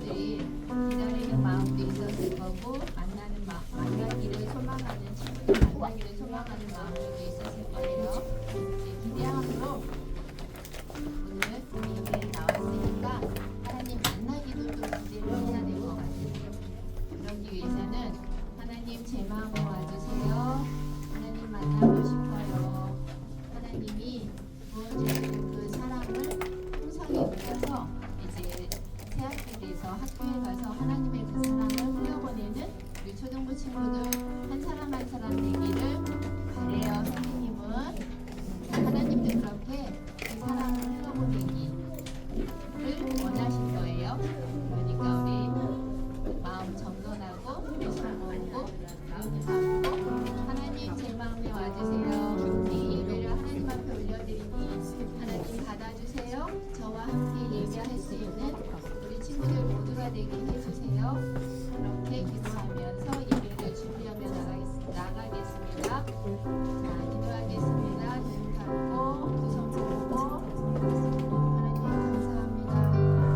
친구들이 기다리는 마음도 있었을 거고 만나기를 소망하는 친구들 만나기를 소망하는 마음도 있었을 거예요. 기대함으로 오늘 우리 예배에 나왔으니까 하나님 만나기도 또 기대를 해야 될 것 같아요. 그러기 위해서는 하나님 제 마음에 와주세요. 하나님 만나고 싶어요. 하나님이 부어주신 그 사랑을 풍성히 누려서 이제 새학기에서 학교에 가서 하나님의 그 사랑을 흘려보내는 우리 초등부 친구들 한 사람 한 사람 되기를 바래요. 선생님은 하나님도 그렇게 그 사랑을 흘려보내기를 원하실 거예요. 그러니까 우리 마음 정돈하고 예수를 모으고 마음을 담고 하나님 제 마음에 와주세요. 이 예배를 하나님 앞에 올려드리니 하나님 받아주세요. 저와 함께 예배할 수 있는 우리 친구들 모두가 되게 해주세요. 그렇게 기도하면서 예배를 준비하며 나가겠습니다. 자, 기도하겠습니다. 눈 감고 두 손 들고 하나님 감사합니다.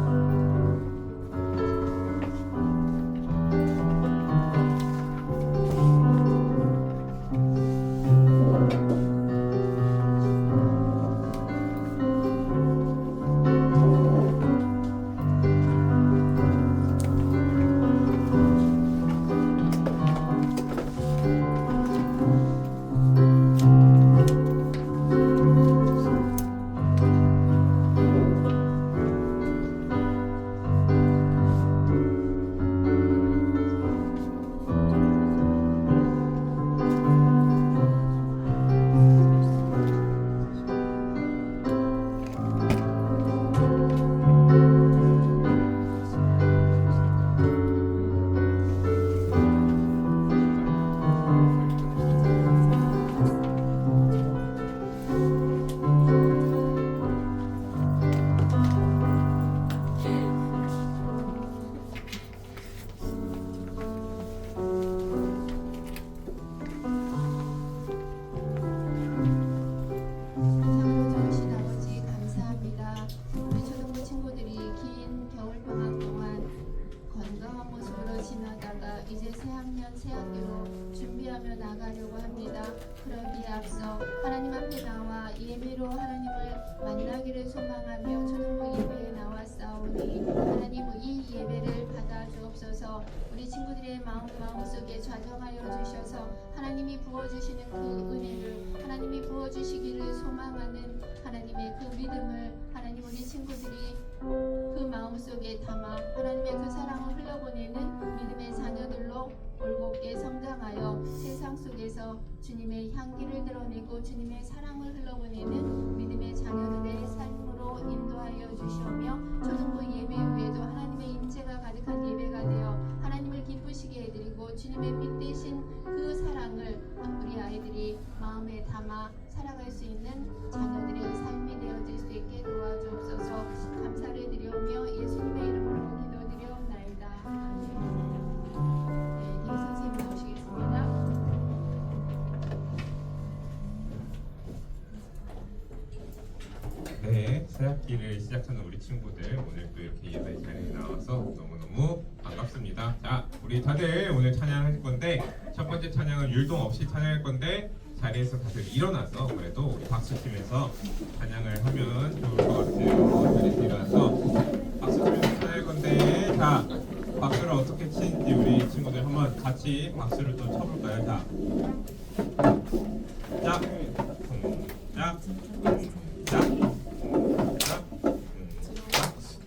이제 새학년 새학기로 준비하며 나가려고 합니다. 그러기에 앞서 하나님 앞에 나와 예배로 하나님을 만나기를 소망하며 초등부 예배에 나왔사오니 하나님 이 예배를 받아 주옵소서. 우리 친구들의 마음속에 좌정하여 주셔서 하나님이 부어주시는 그 은혜를 하나님이 부어주시기를 소망하는 하나님의 그 믿음을 하나님 우리 친구들이 그 마음속에 담아 하나님의 그 사랑을 흘려보내는 믿음의 자녀들로 올곧게 성장하여 세상 속에서 주님의 향기를 드러내고 주님의 사랑을 흘려보내는 믿음의 자녀들의 삶으로 인도하여 주시오며 초등부 예배 외에도 하나님의 임재가 가득한 예배가 되어 하나님을 기쁘시게 해드리고 주님의 빛 대신 그 사랑을 우리 아이들이 마음에 담아 살아갈 수 있는 자녀들의 삶이 되어질 수 있게 도와주옵소서. 감사를 드리오며 예수님의 이름으로 기도드리옵나이다. 아멘. 네, 선생님 나오시겠습니다. 네, 새학기를 시작하는 우리 친구들 오늘 또 이렇게 예배 자리에 나와서 너무너무 반갑습니다. 자, 우리 다들 오늘 찬양할 건데 첫 번째 찬양은 율동 없이 찬양할 건데 자리에서 다들 일어나서 그래도 우리 박수 치면서 찬양을 하면 좋을 것 같아요. 자리에서 일어나서 박수 치면서 찬양할 건데 자, 박수를 어떻게 치는지 우리 친구들 한번 같이 박수를 또 쳐볼까요? 자, 짝, 짝, 짝.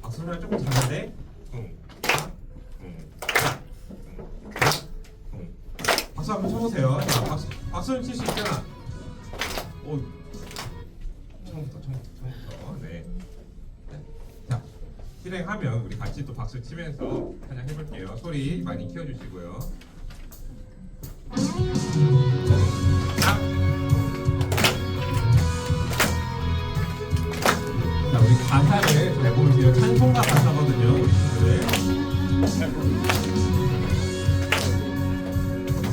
박수를 조금 작은데 박수 한번 쳐보세요. 자, 박수는 칠 수 있잖아. 오, 처음부터. 네. 자, 실행하면 우리 같이 또 박수 치면서 찬양해볼게요. 소리 많이 키워주시고요. 자, 우리 가사를 잘 보세요. 찬송가 가사거든요, 우리 친구들.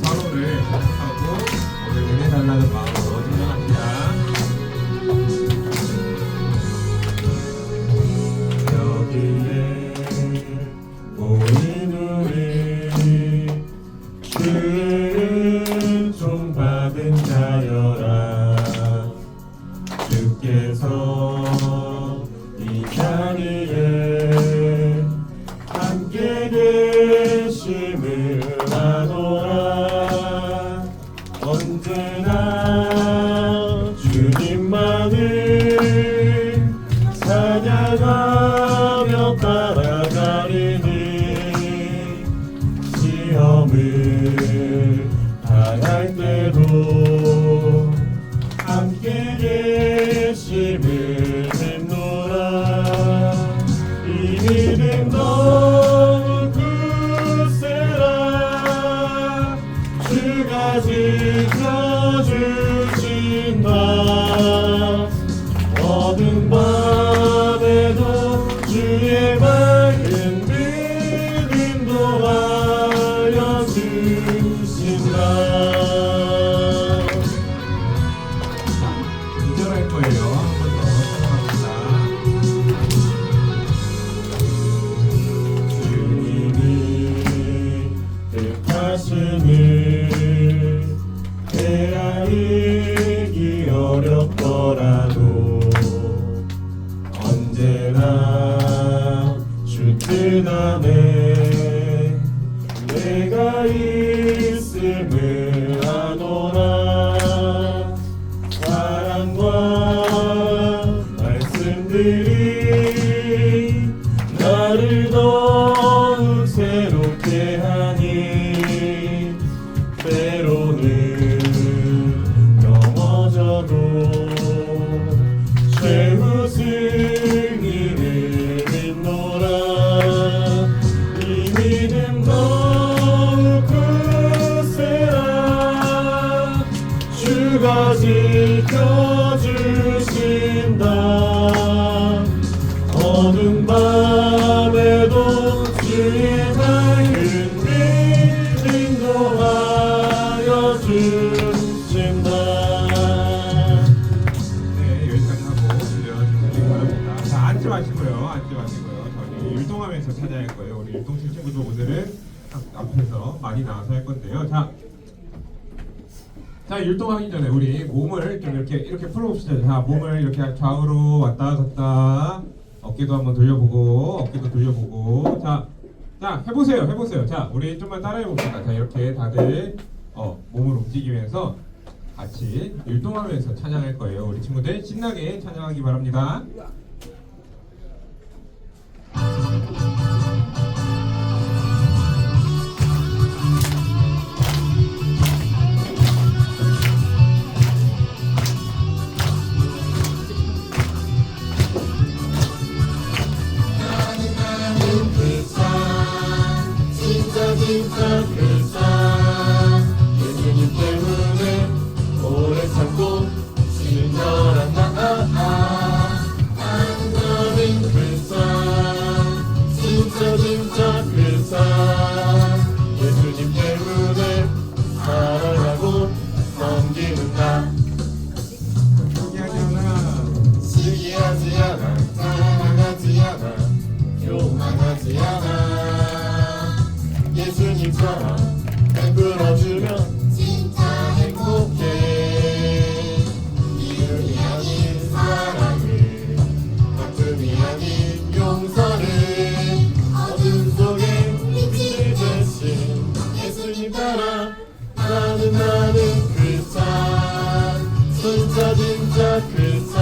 서로를 사랑하고 오늘 은혜 달라는 마음으로 찬양합니다. 여기에 안에 내가 있음을 아노라. 사랑과 말씀들이 나를 더욱 새롭게 하니 때로는 넘어져도 최후 승리를 믿노라. 이 믿음 더욱 굳세라. 주가 지켜주신다. 어두운 밤에도 주의 밝은 빛 인도하여 주신다. 네, 여기까지 하고 들려주시기 바랍니다. 자, 앉지 마시고요. 저희 율동하면서 찾아야 할 거예요. 우리 율동실 친구들 오늘은 앞에서 많이 나와서 할 건데요. 자, 율동하기 전에 우리 몸을 좀 이렇게 풀어봅시다. 자, 몸을 이렇게 좌우로 왔다 갔다, 어깨도 한번 돌려보고, 자, 해보세요. 자, 우리 좀만 따라해봅시다. 자, 이렇게 다들 몸을 움직이면서 같이 율동하면서 찬양할 거예요. 우리 친구들 신나게 찬양하기 바랍니다. 진짜 그 산 예수님 때문에 오래 참고 친절한 나는 그 산 진짜 그 산 예수님 때문에 살아가고 섬기는 나. 시기하지 않아 사랑하지 않아 교만하지 않아. 예수님처럼 베풀어주면 진짜 행복해. 이름이 아닌 사랑을, 다툼이 아닌 용서를, 어둠 속에 빛이 되신 예수님 따라 나는 그 산 진짜 그 산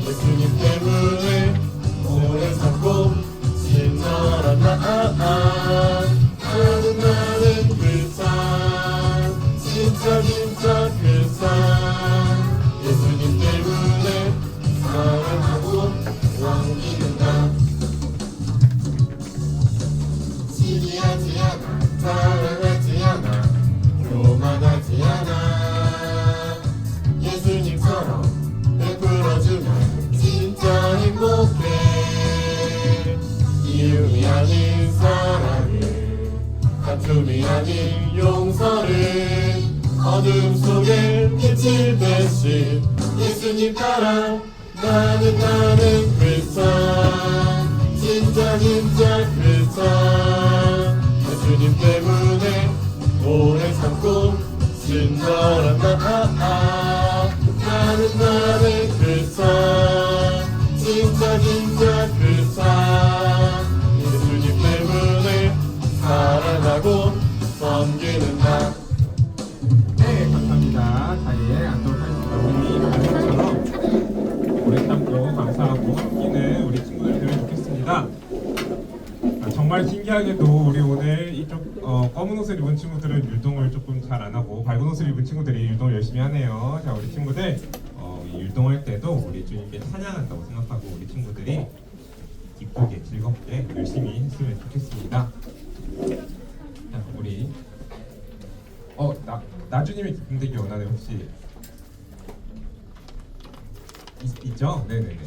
예수님 때문에 오래 참고 친절한 나는 그 산 진짜 그 산 예수님 때문에 사랑하고 섬기는 나. 시기하지 않아 사랑하지 않아 교만하지 않아. 예수님처럼 베풀어주면 진짜 행복해. 이름이 아닌 사랑을, 다툼이 아닌 용서를, 어둠 속에 빛이 되신 예수님 따라 나는 그 산 진짜 그 산 예수님 때문에 오래 참고 친절한 나는 그 산 진짜 그 산 예수님 때문에 사랑하고 섬기는 나. 네, 감사합니다. 자리에 앉도록 하겠습니다. 우리 가족처럼 오래 참고 감사하고 섬기는 우리 친구들 되면 좋겠습니다. 정말 신기하게도 우리 오늘 이쪽 검은 옷을 입은 친구들은 율동을 조금 잘 안 하고 밝은 옷을 입은 친구들이 율동을 열심히 하네요. 자, 우리 친구들 이 율동할 때도 우리 주님께 찬양한다고 생각하고 우리 친구들이 기쁘게 즐겁게 열심히 했으면 좋겠습니다. 자, 우리 나주님이 기쁨 되기 원하는 혹시 있죠? 네네네.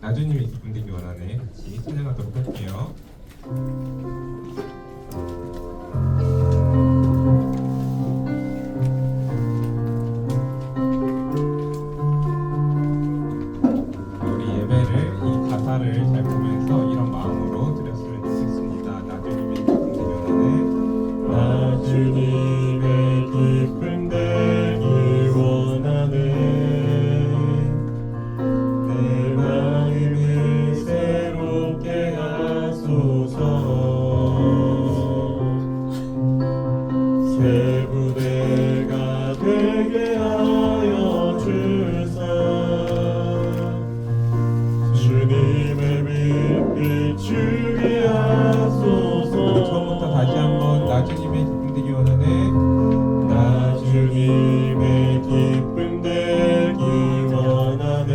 나주님이 기쁨 되기 원하는 같이 찬양하도록 할게요. 우리 예배를 이 가사를 잘 보면서 이런 마음으로 드렸으면 좋겠습니다. 나주님의 기쁨 되기 원하는 나주님의 기쁨 되기 원하네. 내 마음을 새롭게 하소서. 새 부대가 되게 하여 주사 주님의 빛 비추게 하소서. 처음부터 다시 한번 나 주님의 기쁨 되기 원하네. 나 주님의 기쁨 되기 원하네.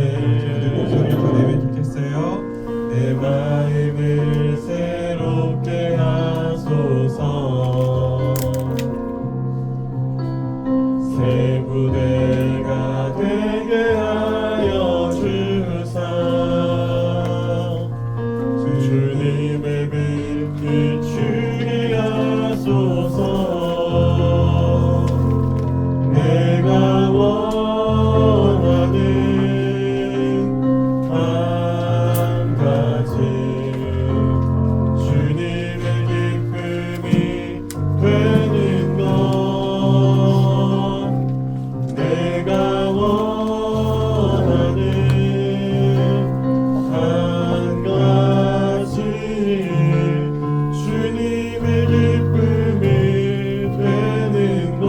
목소리 더 내면 좋겠어요. 내 마음을 새롭게 하소서. 새 부대가 되게 하여 주사 주님의 빛 비추게 하소서. 내가 원하는 한 가지 주님의 기쁨이 되는 것. 내가 원하는 한 가지 주님의 기쁨이 되는 것.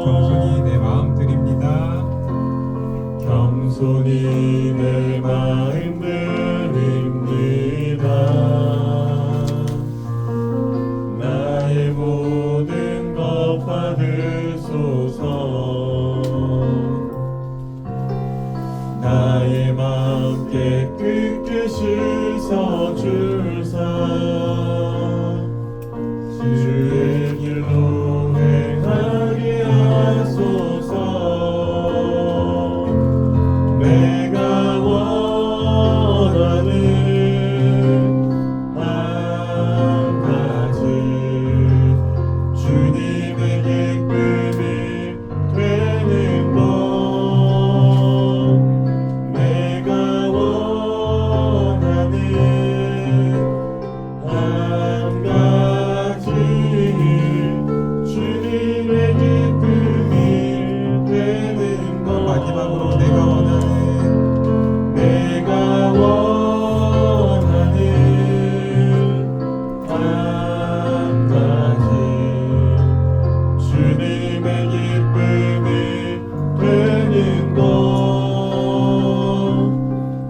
겸손히 내 마음 드립니다. 겸손히 내 마음 드립니다. 나의 모든 것 받으소서. 나의 마음 깨끗게 씻어주사 주의 길로 행하게 하소서. 내가 원하는 한 가지 주님의 기쁨이 되는 것. 내가 원하는 한 가지 주님의 기쁨이 되는 것. 마지막으로 내가 원하는 내가 원하는 한 가지 주님의 기쁨이 되는 것.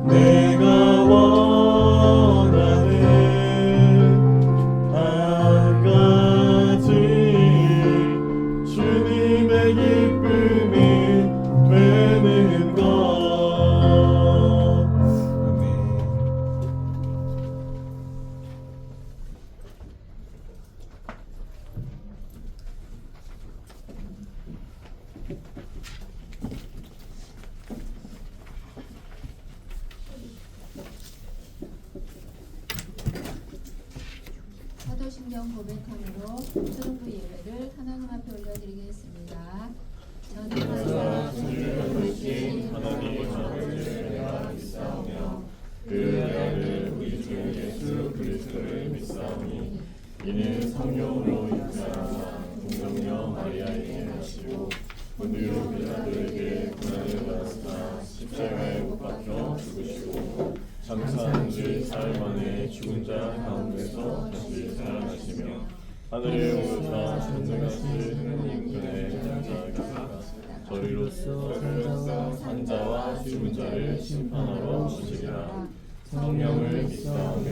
내가 원하는 한 가지 주님의 기쁨이 되는 것. 아멘. 사도신경 고백함으로 초등부 예배를 하나님 앞에 올려드리겠습니다. 저는 항상 주신 하나님의 전을 믿사오며 그 아들 우리 주 예수 그리스도를 믿사오니 이는 성령으로 잉태하사 동정녀 마리아에게 나시고 본디오 빌라도에게 고난을 받으사 십자가에 못 박혀 죽으시고 장사한 지 사흘 만에 죽은 자 가운데서 다시 살아나시며 하늘에 오르사 전능하신 하나님 편에 앉아 계시다. 저희로서 산 자와 죽은 자를 심판하러 오시리라. 성령을 믿사오며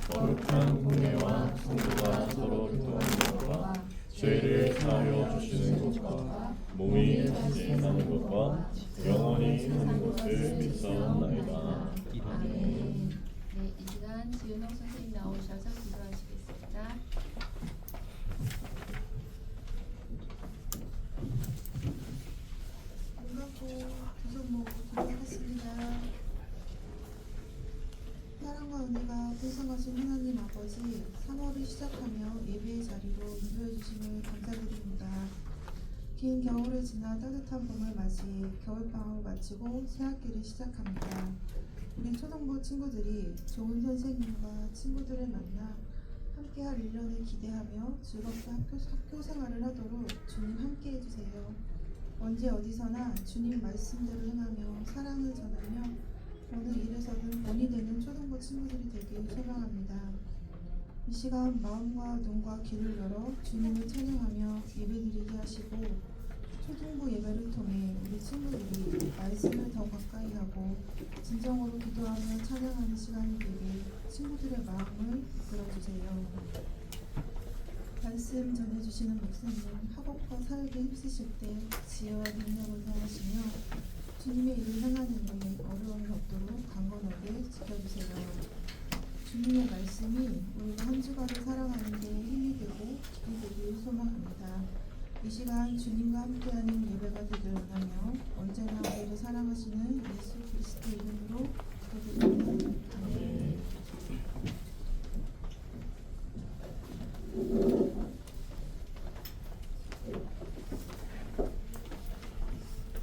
거룩한 공예와 성도가 서로 교통하는 것과 죄를 사하여 주시는 것과 몸이 다시 사는 것과 영원히 사는 것을 믿사옵나이다. 아멘. 네, 이 시간 지은홍 선생님 나오셔서 기도하시겠습니다. 눈감고 두손 모으고 기도하겠습니다. 사랑과 은혜가 풍성하신 하나님 아버지, 3월을 시작하며 예배의 자리로 인도해 주심을 감사드립니다. 긴 겨울을 지나 따뜻한 봄을 맞이 겨울방학을 마치고 새학기를 시작합니다. 우리 초등부 친구들이 좋은 선생님과 친구들을 만나 함께할 1년을 기대하며 즐겁게 학교 생활을 하도록 주님 함께 해주세요. 언제 어디서나 주님 말씀대로 행하며 사랑을 전하며 어느 일에서든 본이 되는 초등부 친구들이 되길 소망합니다. 이 시간 마음과 눈과 귀를 열어 주님을 찬양하며 예배드리게 하시고 초등부 예배를 통해 우리 친구들이 말씀을 더 가까이 하고 진정으로 기도하며 찬양하는 시간이 되게 친구들의 마음을 이끌어주세요. 말씀 전해주시는 목사님 학업과 사역에 힘쓰실 때 지혜와 능력을 다하시며 주님의 일을 행하는 데 어려움이 없도록 강건하게 지켜주세요. 주님의 말씀이 우리가 한 주간을 살아가는 데 힘이 되고 기쁨이 되길 소망합니다. 이 시간 주님과 함께하는 예배가 되길 원하며 언제나 우리를 사랑하시는 예수 그리스도 이름으로 기도드립니다. 아멘.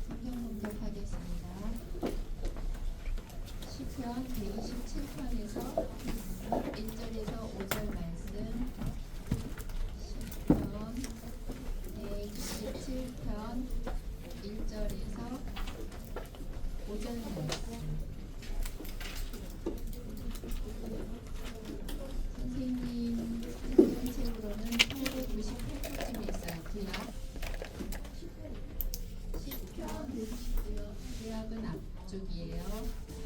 성경 공독하겠습니다. 시편 127편에서 1절에서 5절 말씀, 시편 127편 1절에서 5절 말씀. 선생님 책으로는 898쪽쯤에 있어요. 시편 구약은 앞쪽이에요.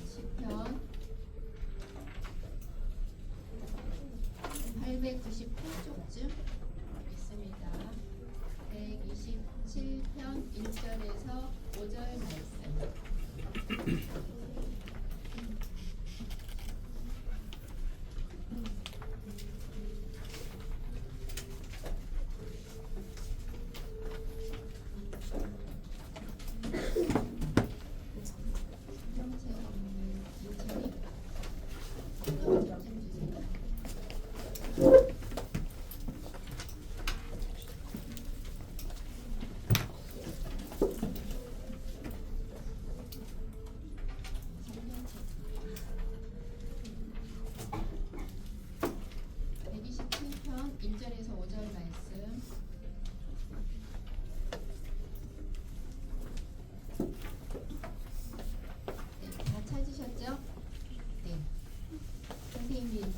시편 898쪽쯤 있습니다. 127편 1절에서 5절 말씀.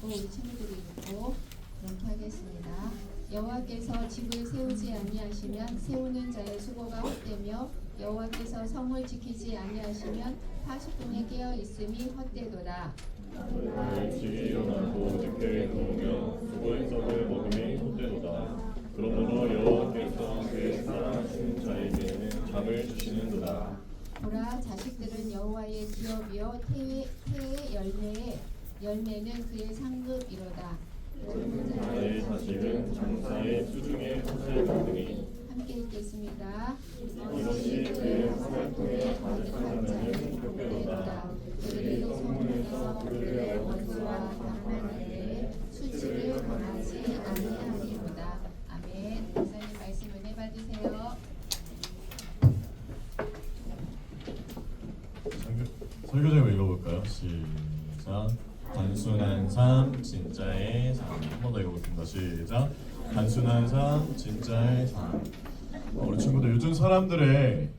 우리 친구들이 읽고 그렇게 하겠습니다. 여호와께서 집을 세우지 아니하시면 세우는 자의 수고가 헛되며 여호와께서 성을 지키지 아니하시면 파수꾼이 깨어 있음이 헛되도다. 만일 집이 일어나고 집회에 놓으며 수고의 떡을 먹음이 헛되도다. 그러므로 여호와께서 그의 사랑하시는 자에게는 잠을 주시는도다. 보라, 자식들은 여호와의 기업이요 태의 열매는 그의 상급이로다. 나의 자식은 장사의 수중에 헛을 받으니. 함께 읽겠습니다. 이것이 그의 화살통에 가득한 자는 헛되도다. 그들이 소문에서 그들의 원수와 당하는데 수치를 당하지 아니하리로다. 아멘. 목사님 말씀 은혜 받으세요. 설교제목 읽어볼까요? 시작. 단순한 삶, 진짜의 삶. 한 번 더 읽어보겠습니다. 시작. 단순한 삶, 진짜의 삶. 우리 친구들, 요즘 사람들의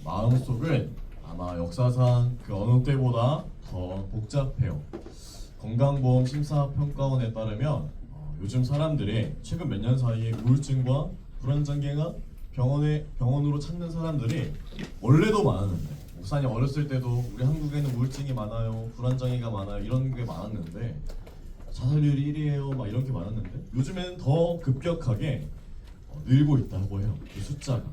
마음속은 아마 역사상 그 어느 때보다 더 복잡해요. 건강보험 심사평가원에 따르면 요즘 사람들의 최근 몇 년 사이에 우울증과 불안장애가 병원으로 찾는 사람들이 원래도 많았는데, 목사님 어렸을 때도 우리 한국에는 우울증이 많아요, 불안장애가 많아요, 이런 게 많았는데 자살률이 1위예요 막 이런 게 많았는데 요즘에는 더 급격하게 늘고 있다고 해요. 그 숫자가.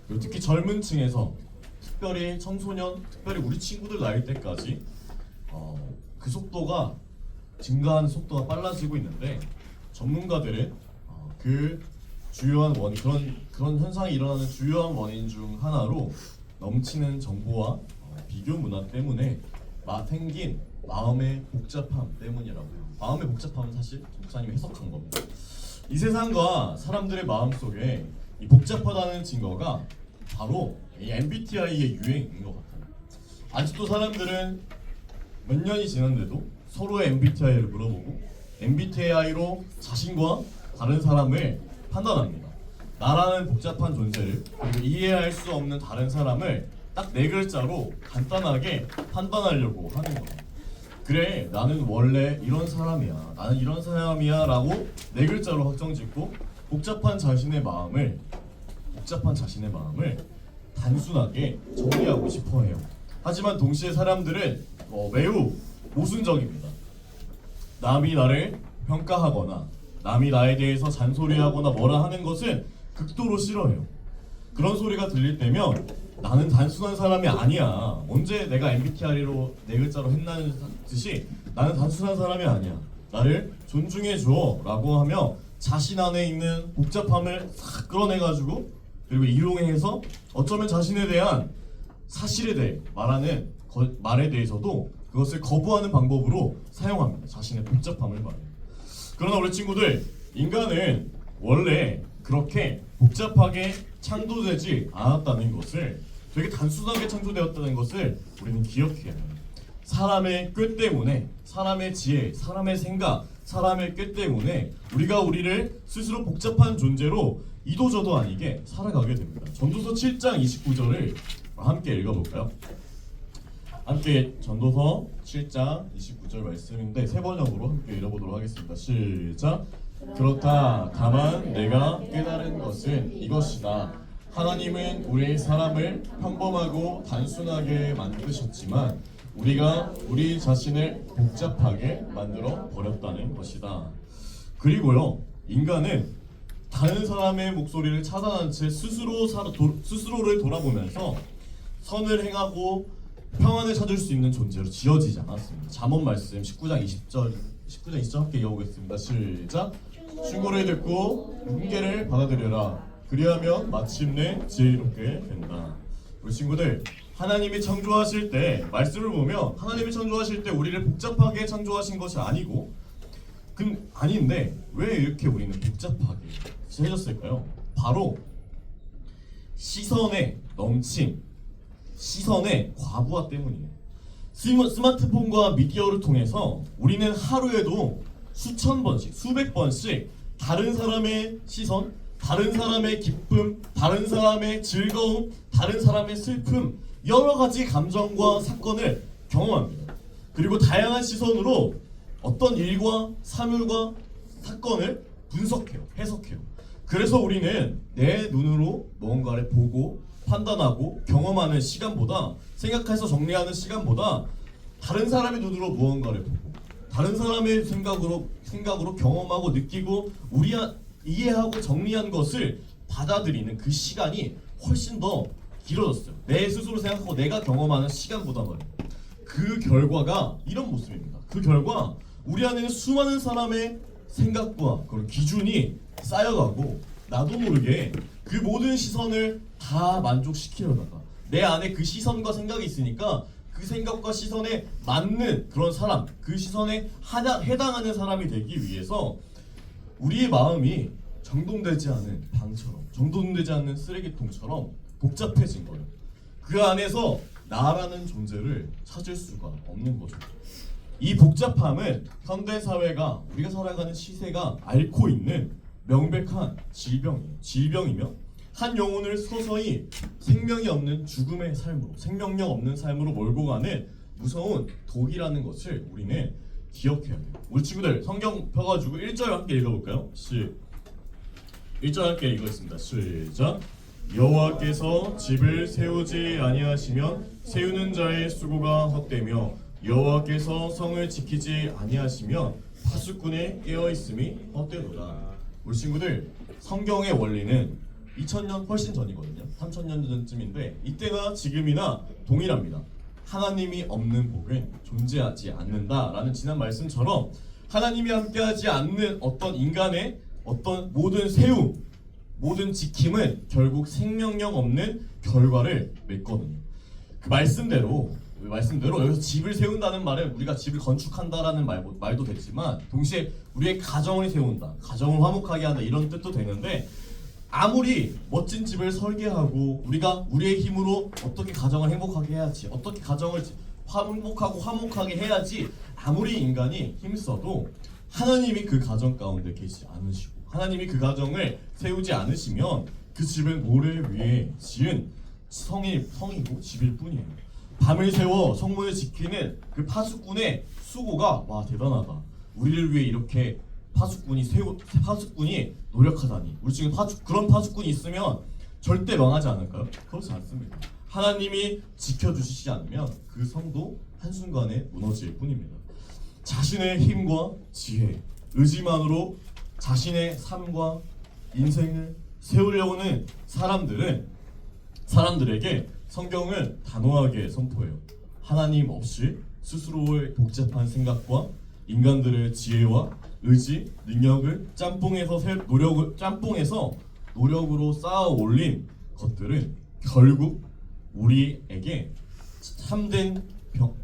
그리고 특히 젊은 층에서, 특별히 청소년, 특별히 우리 친구들 나이 때까지 그 속도가 증가하는 속도가 빨라지고 있는데, 전문가들은 그 주요한 그런 현상이 일어나는 주요한 원인 중 하나로 넘치는 정보와 비교 문화 때문에 생긴 마음의 복잡함 때문이라고 해요. 마음의 복잡함은 사실 목사님이 해석한 겁니다. 이 세상과 사람들의 마음 속에 이 복잡하다는 증거가 바로 이 MBTI의 유행인 것 같아요. 아직도 사람들은 몇 년이 지났는데도 서로의 MBTI를 물어보고 MBTI로 자신과 다른 사람을 판단합니다. 나라는 복잡한 존재를, 그리고 이해할 수 없는 다른 사람을 딱 4글자로 간단하게 판단하려고 하는 거예요. 그래 나는 원래 이런 사람이야, 나는 이런 사람이야 라고 네 글자로 확정짓고 복잡한 자신의 마음을 단순하게 정리하고 싶어해요. 하지만 동시에 사람들은 매우 모순적입니다. 남이 나를 평가하거나 남이 나에 대해서 잔소리하거나 뭐라 하는 것은 극도로 싫어해요. 그런 소리가 들릴 때면 나는 단순한 사람이 아니야, 언제 내가 MBTI로 네 글자로 했나는 듯이 나는 단순한 사람이 아니야, 나를 존중해줘 라고 하며 자신 안에 있는 복잡함을 싹 끌어내가지고 그리고 이용해서 어쩌면 자신에 대한 사실에 대해 말하는 말에 대해서도 그것을 거부하는 방법으로 사용합니다. 자신의 복잡함을 말해요. 그러나 우리 친구들, 인간은 원래 그렇게 복잡하게 창조되지 않았다는 것을, 되게 단순하게 창조되었다는 것을 우리는 기억해야 해요. 사람의 꾀 때문에, 사람의 지혜, 사람의 생각, 사람의 꾀 때문에 우리가 우리를 스스로 복잡한 존재로 이도저도 아니게 살아가게 됩니다. 전도서 7장 29절을 함께 읽어볼까요? 함께 전도서 7장 29절 말씀인데 세 번역으로 함께 읽어보도록 하겠습니다. 시작. 그렇다 다만 내가 깨달은 것은 이것이다. 하나님은 우리 사람을 평범하고 단순하게 만드셨지만 우리가 우리 자신을 복잡하게 만들어 버렸다는 것이다. 그리고요, 인간은 다른 사람의 목소리를 차단한 채 스스로를 돌아보면서 선을 행하고 평안을 찾을 수 있는 존재로 지어지지 않았습니다. 잠언 말씀 19장 20절 함께 읽어보겠습니다. 시작. 충고를 듣고 훈계를 받아들여라. 그리하면 마침내 지혜롭게 된다. 우리 친구들, 하나님이 창조하실 때 말씀을 보면 하나님이 창조하실 때 우리를 복잡하게 창조하신 것이 아닌데 왜 이렇게 우리는 복잡하게 해졌을까요? 바로 시선의 넘침, 시선의 과부하 때문이에요. 스마트폰과 미디어를 통해서 우리는 하루에도 수천 번씩, 수백 번씩 다른 사람의 시선, 다른 사람의 기쁨, 다른 사람의 즐거움, 다른 사람의 슬픔, 여러 가지 감정과 사건을 경험합니다. 그리고 다양한 시선으로 어떤 일과 사물과 사건을 분석해요, 해석해요. 그래서 우리는 내 눈으로 무언가를 보고 판단하고 경험하는 시간보다, 생각해서 정리하는 시간보다 다른 사람의 눈으로 무언가를 보고 다른 사람의 생각으로 경험하고 느끼고 이해하고 정리한 것을 받아들이는 그 시간이 훨씬 더 길어졌어요. 내 스스로 생각하고 내가 경험하는 시간보다 말이에요. 그 결과가 이런 모습입니다. 그 결과 우리 안에는 수많은 사람의 생각과 그런 기준이 쌓여가고 나도 모르게 그 모든 시선을 다 만족시키려다가 내 안에 그 시선과 생각이 있으니까 그 생각과 시선에 맞는 그런 사람, 그 시선에 해당하는 사람이 되기 위해서 우리의 마음이 정돈되지 않은 방처럼, 정돈되지 않는 쓰레기통처럼 복잡해진 거예요. 그 안에서 나라는 존재를 찾을 수가 없는 거죠. 이 복잡함은 현대사회가, 우리가 살아가는 시세가 앓고 있는 명백한 질병이며 한 영혼을 서서히 생명이 없는 죽음의 삶으로, 생명력 없는 삶으로 몰고 가는 무서운 독이라는 것을 우리는 기억해야 돼요. 우리 친구들 성경 펴가지고 1절 함께 읽어볼까요? 1절 함께 읽겠습니다. 시작. 여호와께서 집을 세우지 아니하시면 세우는 자의 수고가 헛되며 여호와께서 성을 지키지 아니하시면 파수꾼의 깨어있음이 헛되도다. 우리 친구들, 성경의 원리는 2000년 훨씬 전이거든요. 3000년 전쯤인데 이때나 지금이나 동일합니다. 하나님이 없는 복은 존재하지 않는다라는 지난 말씀처럼 하나님이 함께하지 않는 어떤 인간의 어떤 모든 세움, 모든 지킴은 결국 생명력 없는 결과를 맺거든요. 그 말씀대로 여기서 집을 세운다는 말은 우리가 집을 건축한다라는 말도 되지만 동시에 우리의 가정을 세운다, 가정을 화목하게 한다 이런 뜻도 되는데, 아무리 멋진 집을 설계하고 우리가 우리의 힘으로 어떻게 가정을 행복하게 해야지, 어떻게 가정을 행복하고 화목하게 해야지 아무리 인간이 힘써도 하나님이 그 가정 가운데 계시지 않으시고 하나님이 그 가정을 세우지 않으시면 그 집은 모래 위에 지은 성이고 집일 뿐이에요. 밤을 새워 성문을 지키는 그 파수꾼의 수고가 와 대단하다. 우리를 위해 이렇게 파수꾼이 노력하다니. 우리 지금 그런 파수꾼이 있으면 절대 망하지 않을까요? 그렇지 않습니다. 하나님이 지켜주시지 않으면 그 성도 한순간에 무너질 뿐입니다. 자신의 힘과 지혜, 의지만으로 자신의 삶과 인생을 세우려는 사람들에게 성경은 단호하게 선포해요. 하나님 없이 스스로의 복잡한 생각과 인간들의 지혜와 의지, 능력을 짬뽕에서 노력으로 쌓아 올린 것들은 결국 우리에게 참된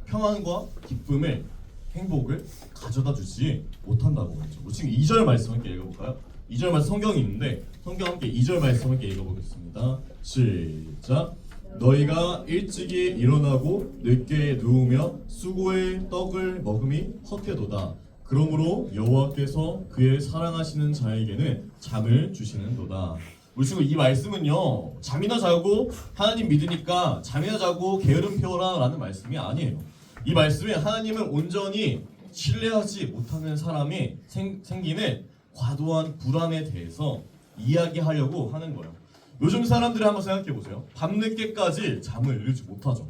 평안과 기쁨을, 행복을 가져다 주지 못한다고 하죠. 우리 지금 2절 말씀 함께 읽어볼까요? 2절 말씀 성경이 있는데 성경 함께 2절 말씀 함께 읽어보겠습니다. 시작. 너희가 일찍이 일어나고 늦게 누우며 수고의 떡을 먹음이 헛되도다. 그러므로 여호와께서 그의 사랑하시는 자에게는 잠을 주시는도다. 우리 친구 이 말씀은요, 잠이나 자고 하나님 믿으니까 잠이나 자고 게으름 피워라 라는 말씀이 아니에요. 이 말씀은 하나님을 온전히 신뢰하지 못하는 사람이 생기는 과도한 불안에 대해서 이야기하려고 하는 거예요. 요즘 사람들이 한번 생각해 보세요. 밤늦게까지 잠을 이루지 못하죠.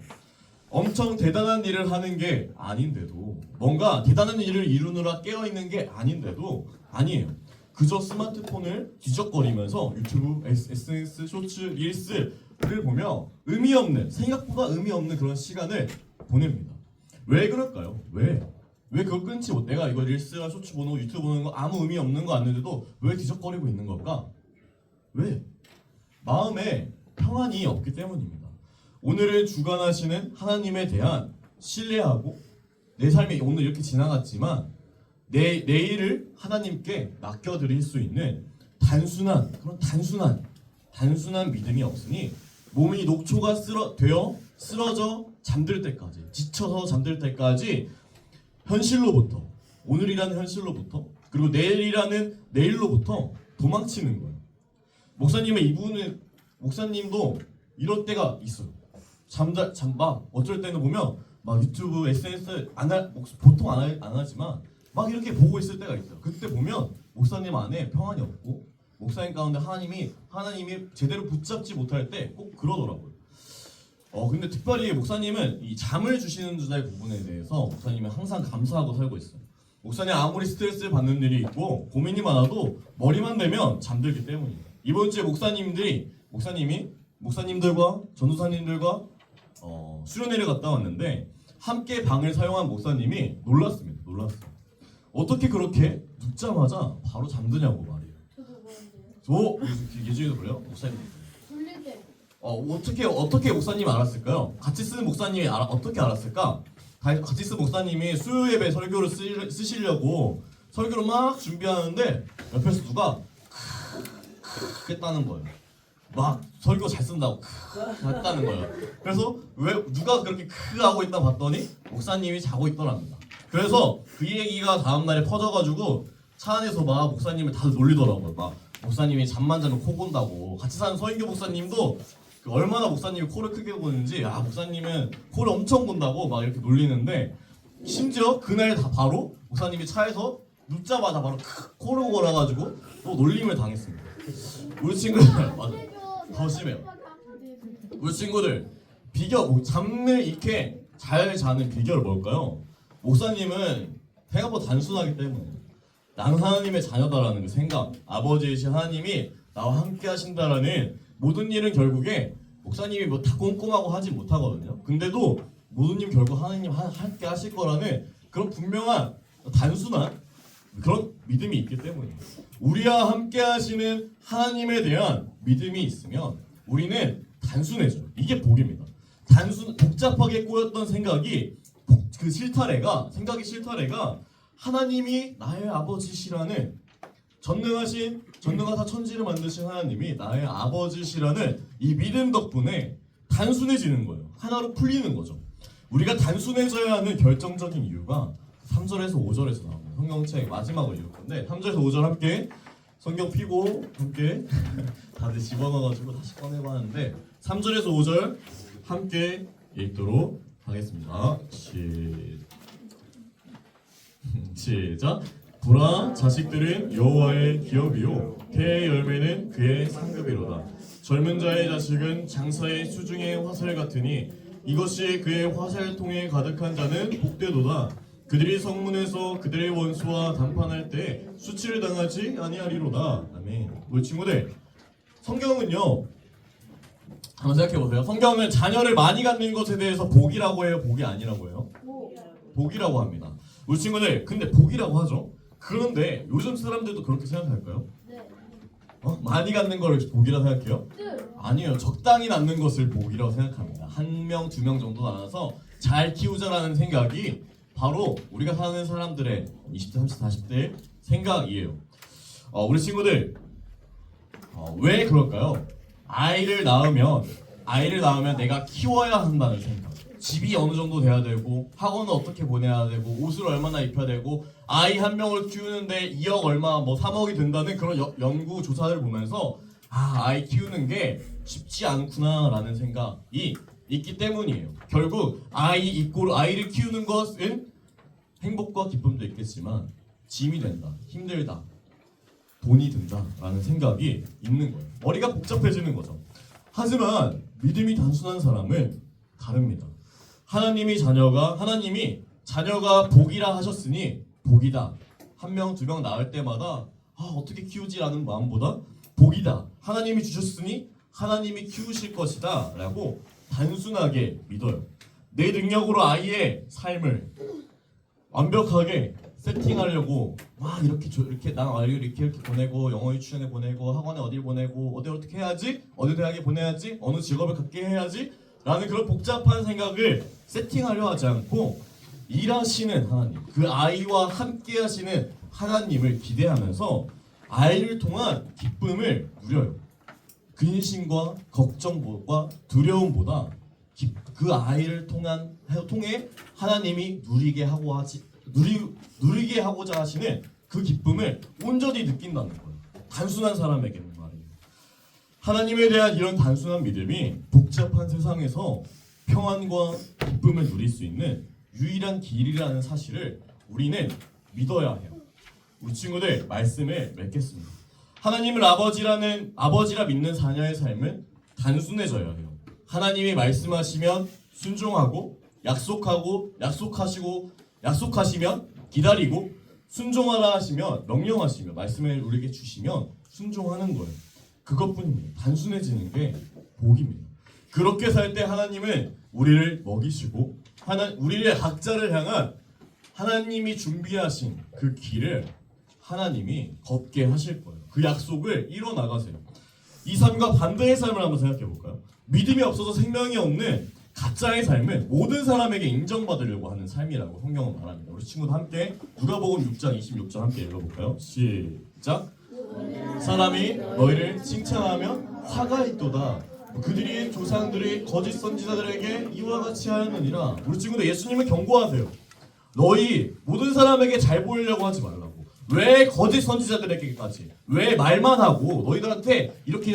엄청 대단한 일을 하는 게 아닌데도, 뭔가 대단한 일을 이루느라 깨어있는 게 아닌데도 아니에요. 그저 스마트폰을 뒤적거리면서 유튜브, SNS, 쇼츠, 릴스를 보며 생각보다 의미 없는 그런 시간을 보냅니다. 왜 그럴까요? 왜 그걸 끊지 못? 내가 이거 릴스나 쇼츠 보는 거, 유튜브 보는 거 아무 의미 없는 거 아는데도 왜 뒤적거리고 있는 걸까? 왜? 마음에 평안이 없기 때문입니다. 오늘을 주관하시는 하나님에 대한 신뢰하고, 내 삶이 오늘 이렇게 지나갔지만 내일을 하나님께 맡겨드릴 수 있는 단순한 믿음이 없으니 몸이 녹초가 쓰러져 잠들 때까지, 지쳐서 잠들 때까지 오늘이라는 현실로부터, 그리고 내일로부터 도망치는 거예요. 목사님도 이럴 때가 있어요. 막 어쩔 때는 보면 막 유튜브, SNS 보통 안 하지만 막 이렇게 보고 있을 때가 있어요. 그때 보면 목사님 안에 평안이 없고 목사님 가운데 하나님이 제대로 붙잡지 못할 때 꼭 그러더라고요. 근데 특별히 목사님은 이 잠을 주시는 주자의 부분에 대해서 목사님은 항상 감사하고 살고 있어요. 목사님 아무리 스트레스를 받는 일이 있고 고민이 많아도 머리만 대면 잠들기 때문이에요. 이번 주에 목사님들과 전도사님들과 수련회를 갔다 왔는데 함께 방을 사용한 목사님이 놀랐어요. 어떻게 그렇게 눕자마자 바로 잠드냐고 말이에요. 저도 그런데요. 예준이도 그래요? 목사님. 졸릴 때. 어떻게 목사님이 알았을까요? 같이 쓰는 목사님이 어떻게 알았을까? 같이 쓴 목사님이 수요 예배 설교를 쓰시려고 설교를 막 준비하는데 옆에서 누가 했다는 거예요. 막 설교 잘 쓴다고 했다는 거예요. 그래서 왜 누가 그렇게 하고 있다 봤더니 목사님이 자고 있더랍니다. 그래서 그 얘기가 다음날에 퍼져가지고 차 안에서 막 목사님을 다들 놀리더라고요. 막 목사님이 잠만 자면 코 곤다고. 같이 사는 서인교 목사님도 얼마나 목사님이 코를 크게 고는지, 목사님은 코를 엄청 곤다고 막 이렇게 놀리는데, 심지어 그날 바로 목사님이 차에서 눕자마자 바로 코를 골아가지고 또 놀림을 당했습니다. 우리 친구들 맞아, 더 심해요. 우리 친구들 잠을 이렇게 잘 자는 비결은 뭘까요? 목사님은 생각보다 단순하기 때문에 나는 하나님의 자녀다라는 그 생각, 아버지이신 하나님이 나와 함께 하신다라는 모든 일은 결국에 목사님이 뭐 다 꼼꼼하고 하지 못하거든요. 근데도 모든 일 결국 하나님 함께 하실 거라는 그런 분명한 단순한 그런 믿음이 있기 때문이에요. 우리와 함께 하시는 하나님에 대한 믿음이 있으면 우리는 단순해져요. 이게 복입니다. 복잡하게 꼬였던 생각이 생각의 실타래가 하나님이 나의 아버지시라는 전능하사 천지를 만드신 하나님이 나의 아버지시라는 이 믿음 덕분에 단순해지는 거예요. 하나로 풀리는 거죠. 우리가 단순해져야 하는 결정적인 이유가 3절에서 5절에서 나옵니다. 성경책 마지막으로 읽을 건데 3절에서 5절 함께 성경 피고 함께 다들 집어넣어가지고 다시 꺼내봤는데 3절에서 5절 함께 읽도록 하겠습니다. 시작. 보라, 자식들은 여호와의 기업이요 태의 열매는 그의 상급이로다. 젊은 자의 자식은 장사의 수중의 화살 같으니 이것이 그의 화살통에 가득한 자는 복되도다. 그들이 성문에서 그들의 원수와談판할 때 수치를 당하지 아니하리로다. 아멘. 우리 친구들, 성경은요, 한번 생각해 보세요. 성경은 자녀를 많이 갖는 것에 대해서 복이라고 해요, 복이 아니라고 해요? 복이라고 합니다. 우리 친구들, 근데 복이라고 하죠. 그런데 요즘 사람들도 그렇게 생각할까요? 많이 갖는 걸 복이라고 생각해요? 아니요, 적당히 낳는 것을 복이라고 생각합니다. 1명, 2명 정도 낳아서 잘 키우자라는 생각이 바로 우리가 사는 사람들의 20대, 30대, 40대의 생각이에요. 우리 친구들, 왜 그럴까요? 아이를 낳으면 내가 키워야 한다는 생각. 집이 어느 정도 돼야 되고, 학원은 어떻게 보내야 되고, 옷을 얼마나 입혀야 되고, 아이 한 명을 키우는데 2억 얼마, 3억이 든다는 그런 연구 조사를 보면서 아이 키우는 게 쉽지 않구나라는 생각이 있기 때문이에요. 결국 아이를 키우는 것은 행복과 기쁨도 있겠지만 짐이 된다, 힘들다, 돈이 든다라는 생각이 있는 거예요. 머리가 복잡해지는 거죠. 하지만 믿음이 단순한 사람은 다릅니다. 하나님이 자녀가 복이라 하셨으니 복이다. 1명, 2명 낳을 때마다 어떻게 키우지라는 마음보다 복이다. 하나님이 주셨으니 하나님이 키우실 것이다 라고 단순하게 믿어요. 내 능력으로 아이의 삶을 완벽하게 세팅하려고 막 이렇게 나 아이를 이렇게 보내고 영어 유치원에 보내고 학원에 어딜 보내고 어떻게 해야지, 어느 대학에 보내야지, 어느 직업을 갖게 해야지 라는 그런 복잡한 생각을 세팅하려 하지 않고 일하시는 하나님, 그 아이와 함께 하시는 하나님을 기대하면서 아이를 통한 기쁨을 누려요. 근심과 걱정과 두려움보다 그 아이를 통해 하나님이 누리게 하고자 하시는 그 기쁨을 온전히 느낀다는 거예요. 단순한 사람에게는 말이에요. 하나님에 대한 이런 단순한 믿음이 복잡한 세상에서 평안과 기쁨을 누릴 수 있는 유일한 길이라는 사실을 우리는 믿어야 해요. 우리 친구들, 말씀을 맺겠습니다. 하나님을 아버지라 믿는 자녀의 삶은 단순해져야 해요. 하나님이 말씀하시면 순종하고, 약속하시면 기다리고, 순종하라 하시면 명령하시며 말씀을 우리에게 주시면 순종하는 거예요. 그것뿐입니다. 단순해지는 게 복입니다. 그렇게 살 때 하나님은 우리를 먹이시고 우리의 각자를 향한 하나님이 준비하신 그 길을 하나님이 걷게 하실 거예요. 그 약속을 이뤄나가세요. 이 삶과 반대의 삶을 한번 생각해 볼까요? 믿음이 없어서 생명이 없는 가짜의 삶은 모든 사람에게 인정받으려고 하는 삶이라고 성경은 말합니다. 우리 친구도 함께 누가복음 6장 26절 함께 읽어볼까요? 시작. 사람이 너희를 칭찬하면 화가 있도다. 그들이 조상들이 거짓 선지자들에게 이와 같이 하였느니라. 우리 친구들, 예수님은 경고하세요. 너희 모든 사람에게 잘 보이려고 하지 말라고. 왜 거짓 선지자들에게까지? 왜 말만 하고 너희들한테 이렇게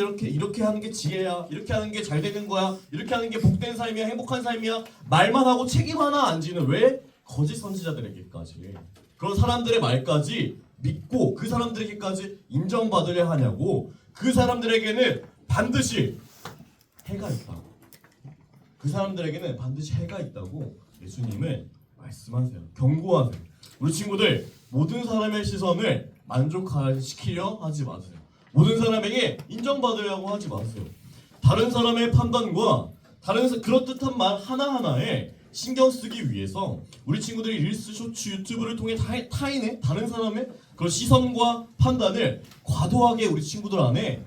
하는 게 지혜야, 이렇게 하는 게 잘 되는 거야, 이렇게 하는 게 복된 삶이야, 행복한 삶이야, 말만 하고 책임 하나 안 지는 왜 거짓 선지자들에게까지, 그런 사람들의 말까지 믿고 그 사람들에게까지 인정받으려 하냐고. 그 사람들에게는 반드시 해가 있다. 그 사람들에게는 반드시 해가 있다고 예수님은 말씀하세요. 경고하세요. 우리 친구들, 모든 사람의 시선을 만족시키려 하지 마세요. 모든 사람에게 인정받으려고 하지 마세요. 다른 사람의 판단과 그럴듯한 말 하나하나에 신경 쓰기 위해서 우리 친구들이 릴스, 쇼츠, 유튜브를 통해 타인의 다른 사람의 그런 시선과 판단을 과도하게 우리 친구들 안에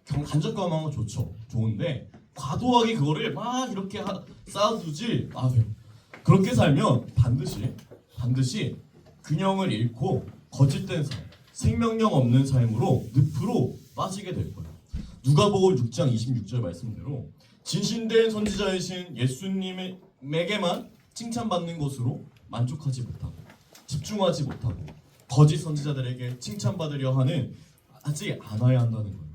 간접감하는 건 좋은데 과도하게 그거를 막 이렇게 쌓아두지 마세요. 그렇게 살면 반드시 균형을 잃고 거짓된 삶, 생명력 없는 삶으로 늪으로 빠지게 될 거예요. 누가복음 6장 26절 말씀대로 진실된 선지자이신 예수님에게만 칭찬받는 것으로 만족하지 못하고 집중하지 못하고 거짓 선지자들에게 칭찬받으려 하지 않아야 한다는 거예요.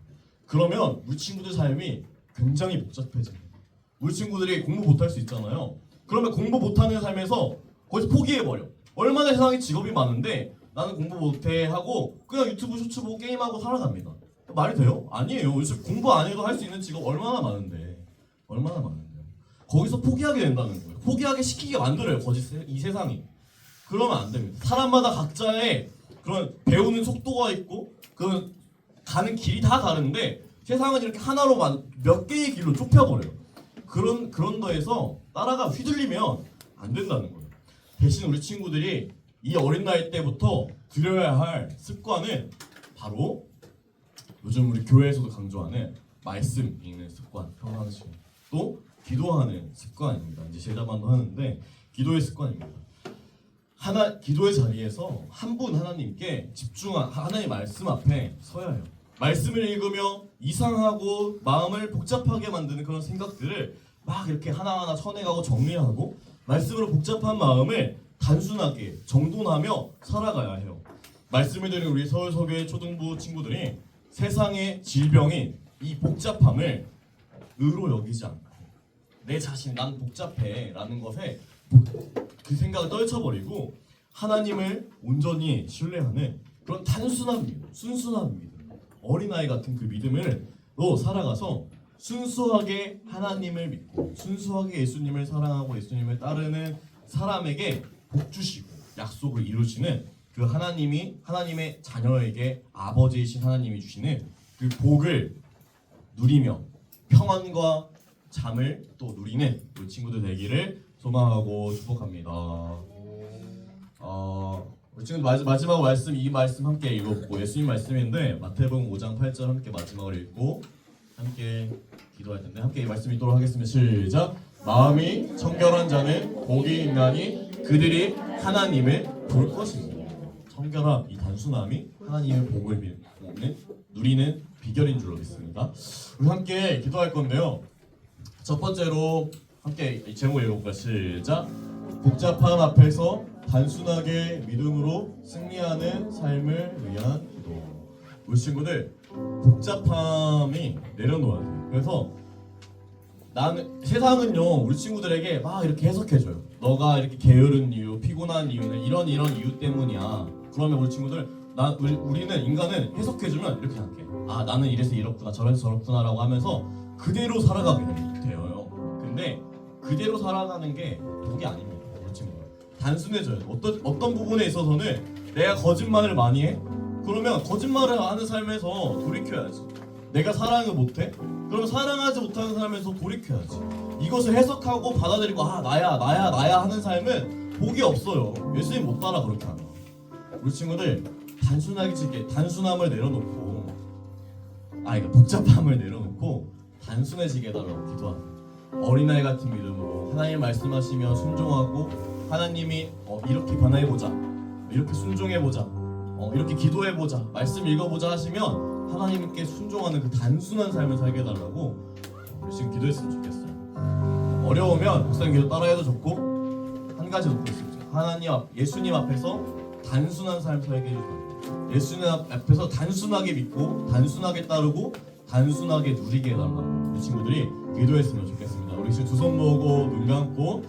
그러면 우리 친구들 삶이 굉장히 복잡해져요. 우리 친구들이 공부 못할 수 있잖아요. 그러면 공부 못하는 삶에서 거기서 포기해버려. 얼마나 세상에 직업이 많은데 나는 공부 못해 하고 그냥 유튜브 쇼츠 보고 게임하고 살아갑니다. 말이 돼요? 아니에요. 요즘 공부 안 해도 할 수 있는 직업 얼마나 많은데. 얼마나 많은데요. 거기서 포기하게 된다는 거예요. 포기하게 시키게 만들어요. 이 세상이. 그러면 안 됩니다. 사람마다 각자의 그런 배우는 속도가 있고 그 가는 길이 다 다른데 세상은 이렇게 하나로 몇 개의 길로 좁혀버려요. 그런 거에서 따라가 휘둘리면 안 된다는 거예요. 대신 우리 친구들이 이 어린 나이 때부터 들여야 할 습관은 바로 요즘 우리 교회에서도 강조하는 말씀 읽는 습관, 평상시 또 기도하는 습관입니다. 이제 제자반도 하는데 기도의 습관입니다. 기도의 자리에서 한 분 하나님께 하나님 말씀 앞에 서야 해요. 말씀을 읽으며 이상하고 마음을 복잡하게 만드는 그런 생각들을 막 이렇게 하나하나 쳐내가고 정리하고 말씀으로 복잡한 마음을 단순하게 정돈하며 살아가야 해요. 말씀을 들은 우리 서울서교회 초등부 친구들이 세상의 질병인 이 복잡함을 의로 여기지 않고 내 자신 난 복잡해 라는 것에 그 생각을 떨쳐버리고 하나님을 온전히 신뢰하는 그런 단순한 믿음, 순수한 믿음, 어린아이 같은 그 믿음으로 살아가서 순수하게 하나님을 믿고 순수하게 예수님을 사랑하고 예수님을 따르는 사람에게 복 주시고 약속을 이루시는 그 하나님의 자녀에게 아버지이신 하나님이 주시는 그 복을 누리며 평안과 잠을 또 누리는 우리 친구들 되기를 소망하고 축복합니다. 우리 친구들 마지막 말씀 이 말씀 함께 읽었고 예수님 말씀인데 마태복음 5장 8절 함께 마지막으로 읽고 함께 기도할 텐데 함께 이 말씀 읽도록 하겠습니다. 시작. 마음이 청결한 자는 복이 있나니 그들이 하나님을 볼 것입니다. 청결함, 이 단순함이 하나님의 복을 누리는 비결인 줄 알겠습니다. 우리 함께 기도할 건데요. 첫 번째로 함께 이 제목 읽어볼까요? 시작. 복잡함 앞에서 단순하게 믿음으로 승리하는 삶을 위한 기도. 우리 친구들 복잡함이 내려놓아야 돼요. 그래서 세상은요 우리 친구들에게 막 이렇게 해석해줘요. 너가 이렇게 게으른 이유, 피곤한 이유는 이런 이유 때문이야. 그러면 우리 친구들 우리는 인간은 해석해주면 이렇게 생각해. 아 나는 이래서 이렇구나 저래서 저렇구나라고 하면서 그대로 살아가게 돼요. 근데 그대로 살아가는 게 복이 아닙니다. 우리 친구들 단순해져요. 어떤 부분에 있어서는 내가 거짓말을 많이 해? 그러면 거짓말을 하는 삶에서 돌이켜야지. 내가 사랑을 못해? 그럼 사랑하지 못하는 삶에서 돌이켜야지. 이것을 해석하고 받아들이고 아 나야 하는 삶은 복이 없어요. 예수님 못 따라 그렇게 하면. 우리 친구들 단순함을 내려놓고 그러니까 복잡함을 내려놓고 단순해지게 해달라고 기도합니다. 어린아이 같은 믿음으로 하나님 말씀하시며 순종하고 하나님이 이렇게 변화해보자, 이렇게 순종해보자, 이렇게 기도해보자, 말씀 읽어보자 하시면 하나님께 순종하는 그 단순한 삶을 살게 해달라고 열심히 기도했으면 좋겠어요. 어려우면 목사님 기도 따라해도 좋고 한 가지 놓고 있습니다. 예수님 앞에서 단순한 삶 살게 해주세요. 예수님 앞에서 단순하게 믿고 단순하게 따르고 단순하게 누리게 해달라고 우리 친구들이 기도했으면 좋겠습니다. 우리 지금 두 손 모으고 눈 감고